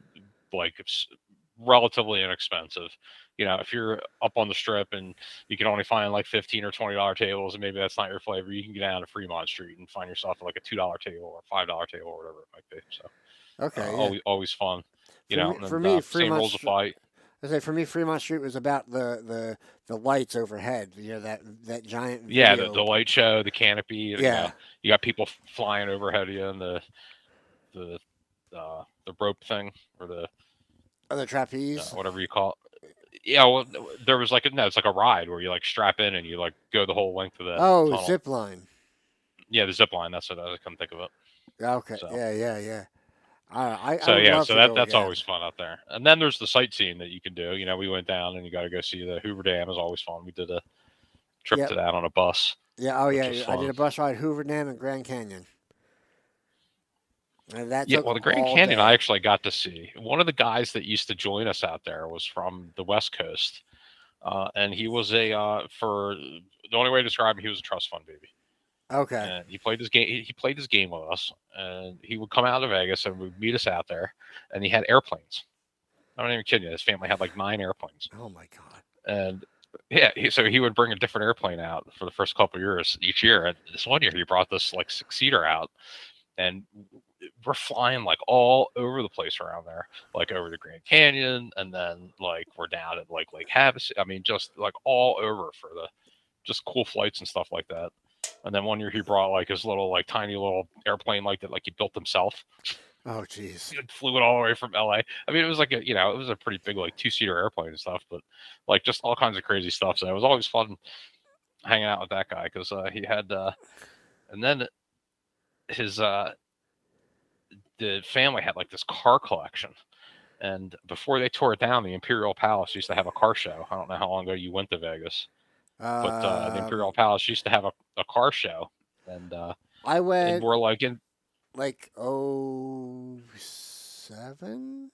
Speaker 5: relatively inexpensive. If you're up on the Strip and you can only find like $15 or $20 tables, and maybe that's not your flavor, you can get down to Fremont Street and find yourself like a $2 table or $5 table or whatever it might be. So
Speaker 6: okay,
Speaker 5: always fun.
Speaker 6: For me,
Speaker 5: Fremont Street.
Speaker 6: I say for me, Fremont Street was about the lights overhead. That giant.
Speaker 5: Yeah,
Speaker 6: video.
Speaker 5: the light show, the canopy.
Speaker 6: Yeah,
Speaker 5: you got people flying overhead of you, and the rope thing or
Speaker 6: the trapeze,
Speaker 5: whatever you call it. Yeah, well, there was it's like a ride where you like strap in and you like go the whole length of the tunnel.
Speaker 6: Zip line.
Speaker 5: Yeah, the zip line. That's what I couldn't think of it.
Speaker 6: Okay. So. Yeah.
Speaker 5: So that's always fun out there. And then there's the sightseeing that you can do. We went down and you got to go see the Hoover Dam. Is always fun. We did a trip to that on a bus.
Speaker 6: Yeah. Oh yeah. I did a bus ride Hoover Dam and Grand Canyon. And that
Speaker 5: Yeah,
Speaker 6: took
Speaker 5: well, the Grand
Speaker 6: all
Speaker 5: Canyon
Speaker 6: day.
Speaker 5: I actually got to see. One of the guys that used to join us out there was from the West Coast, and he was for the only way to describe him, he was a trust fund baby.
Speaker 6: Okay.
Speaker 5: And he played his game. He played his game with us, and he would come out to Vegas and would meet us out there. And he had airplanes. I'm not even kidding you. His family had like 9 airplanes.
Speaker 6: Oh my God.
Speaker 5: And yeah, so he would bring a different airplane out for the first couple of years each year. And this one year, he brought this like 6-seater out, and we're flying like all over the place around there, like over the Grand Canyon, and then like we're down at like Lake Havasu. I mean, just like all over for the just cool flights and stuff like that. And then one year he brought like his little like tiny little airplane like that, like he built himself.
Speaker 6: Oh jeez.
Speaker 5: He flew it all the way from LA. I mean, it was like it was a pretty big like 2-seater airplane and stuff, but like just all kinds of crazy stuff. So it was always fun hanging out with that guy because he had and then his the family had like this car collection. And before they tore it down, the Imperial Palace used to have a car show. I don't know how long ago you went to Vegas. But the Imperial Palace used to have a car show, and
Speaker 6: I went.
Speaker 5: And we're like in
Speaker 6: like 07,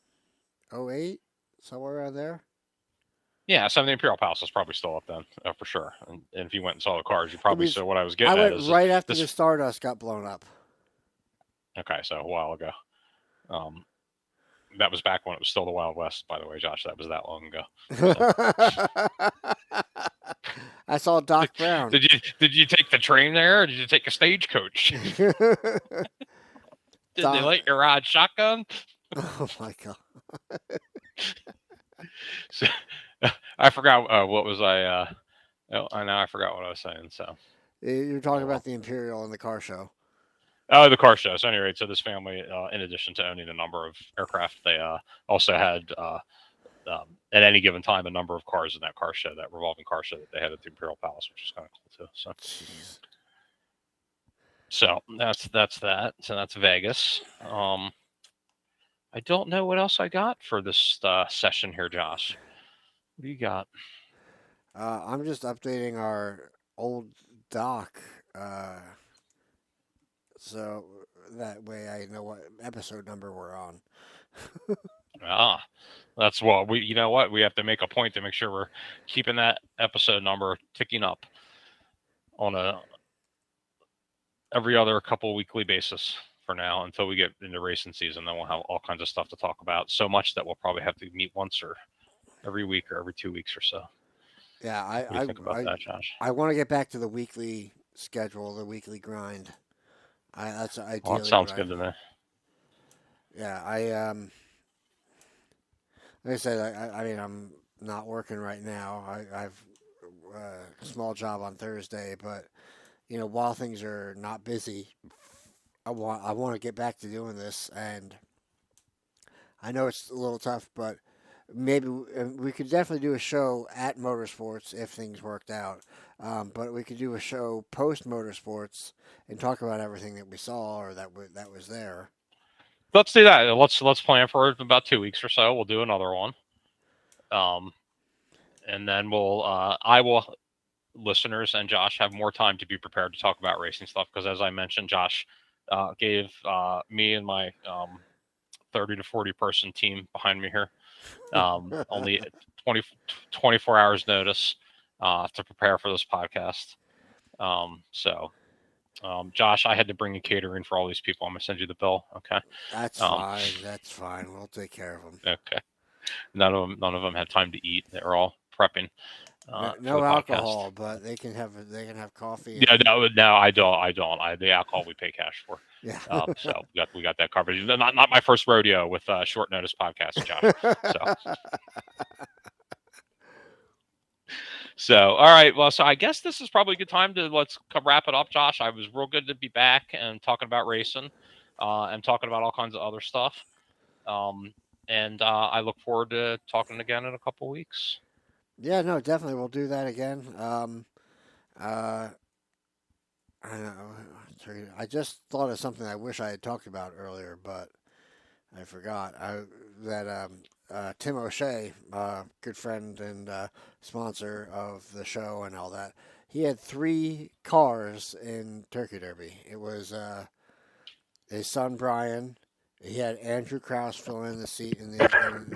Speaker 6: 08, somewhere around there.
Speaker 5: Yeah, so the Imperial Palace was probably still up then, for sure. And if you went and saw the cars, you probably saw what I was getting
Speaker 6: I
Speaker 5: at.
Speaker 6: went right after the Stardust got blown up.
Speaker 5: Okay, so a while ago. That was back when it was still the Wild West, by the way, Josh. That was that long ago. So.
Speaker 6: I saw Doc Brown.
Speaker 5: Did you take the train there, or did you take a stagecoach? Did they let you ride shotgun?
Speaker 6: Oh my God!
Speaker 5: So, I forgot what was I. I know I forgot what I was saying. So
Speaker 6: you're talking about the Imperial and the car show.
Speaker 5: Oh, the car show. So anyway, so this family, in addition to owning a number of aircraft, they also had at any given time a number of cars in that car show, that revolving car show that they had at the Imperial Palace, which is kind of cool too. So, so that's that. So that's Vegas. I don't know what else I got for this session here, Josh. What do you got?
Speaker 6: I'm just updating our old doc, so that way I know what episode number we're on.
Speaker 5: That's what we. You know what? We have to make a point to make sure we're keeping that episode number ticking up on a every other couple weekly basis for now until we get into racing season. Then we'll have all kinds of stuff to talk about. So much that we'll probably have to meet once or every week or every 2 weeks or so.
Speaker 6: Yeah,
Speaker 5: What do you think about that, Josh?
Speaker 6: I want to get back to the weekly schedule, the weekly grind. That's ideally.
Speaker 5: Well, that sounds good to me.
Speaker 6: Yeah, like I said, I mean, I'm not working right now. I've a small job on Thursday, but while things are not busy, I want to get back to doing this, and I know it's a little tough, but maybe we could definitely do a show at Motorsports if things worked out. But we could do a show post Motorsports and talk about everything that we saw or that was there.
Speaker 5: Let's do that. Let's plan for about 2 weeks or so. We'll do another one. And then I will, listeners and Josh, have more time to be prepared to talk about racing stuff. Because as I mentioned, Josh gave me and my 30 to 40 person team behind me here only 24 hours notice to prepare for this podcast. Josh, I had to bring in catering for all these people. I'm going to send you the bill. Okay.
Speaker 6: That's fine. That's fine. We'll take care of them.
Speaker 5: Okay. None of them had time to eat. They were all prepping.
Speaker 6: No alcohol, but they can have coffee.
Speaker 5: Yeah, no, I don't. The alcohol we pay cash for.
Speaker 6: Yeah.
Speaker 5: So we got that covered. Not my first rodeo with short notice podcast, Josh. So all right. Well, so I guess this is probably a good time to let's wrap it up, Josh. I was real good to be back and talking about racing, and talking about all kinds of other stuff. And I look forward to talking again in a couple weeks.
Speaker 6: Yeah, no, definitely. We'll do that again. I know. I just thought of something I wish I had talked about earlier, but I forgot. Tim O'Shea, good friend and sponsor of the show and all that, he had 3 cars in Turkey Derby. It was his son Brian, He had Andrew Krause fill in the seat in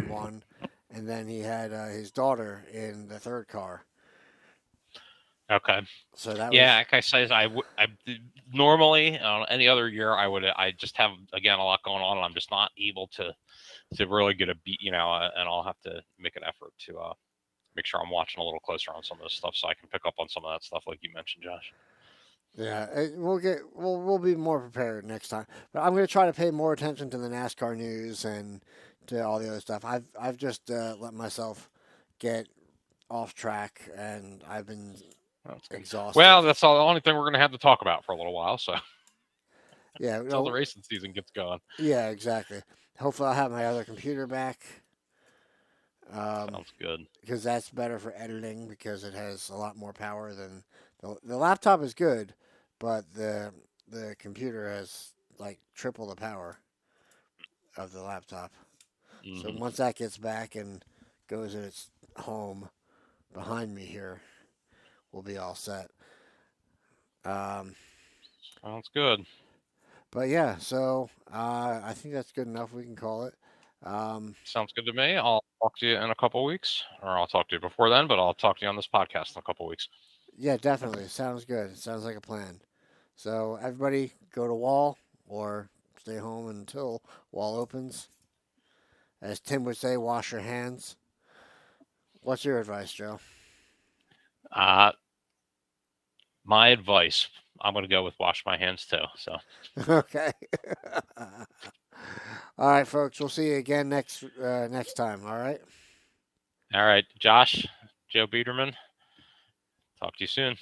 Speaker 6: one, and then he had his daughter in the third car.
Speaker 5: Okay.
Speaker 6: So that
Speaker 5: Yeah,
Speaker 6: was,
Speaker 5: like I said, normally any other year I just have again a lot going on, and I'm just not able to really get a beat, and I'll have to make an effort to make sure I'm watching a little closer on some of this stuff so I can pick up on some of that stuff like you mentioned, Josh.
Speaker 6: yeah. We'll be more prepared next time. But I'm going to try to pay more attention to the NASCAR news and to all the other stuff. I've just let myself get off track, and I've been exhausted.
Speaker 5: Well, that's the only thing we're going to have to talk about for a little while. So
Speaker 6: yeah,
Speaker 5: until the racing season gets going.
Speaker 6: Yeah, exactly. Hopefully, I'll have my other computer back.
Speaker 5: Sounds good.
Speaker 6: Because that's better for editing because it has a lot more power than the laptop is good, but the computer has like triple the power of the laptop.
Speaker 5: Mm-hmm.
Speaker 6: So once that gets back and goes in its home behind me here, we'll be all set.
Speaker 5: Sounds good.
Speaker 6: But yeah, so I think that's good enough. We can call it.
Speaker 5: Sounds good to me. I'll talk to you in a couple of weeks, or I'll talk to you before then, but I'll talk to you on this podcast in a couple of weeks.
Speaker 6: Yeah, definitely. Sounds good. It sounds like a plan. So everybody go to Wall or stay home until Wall opens. As Tim would say, wash your hands. What's your advice, Joe?
Speaker 5: My advice, I'm going to go with wash my hands too. So
Speaker 6: Okay. All right, folks. We'll see you again next time. All right.
Speaker 5: All right, Josh, Joe Biederman. Talk to you soon.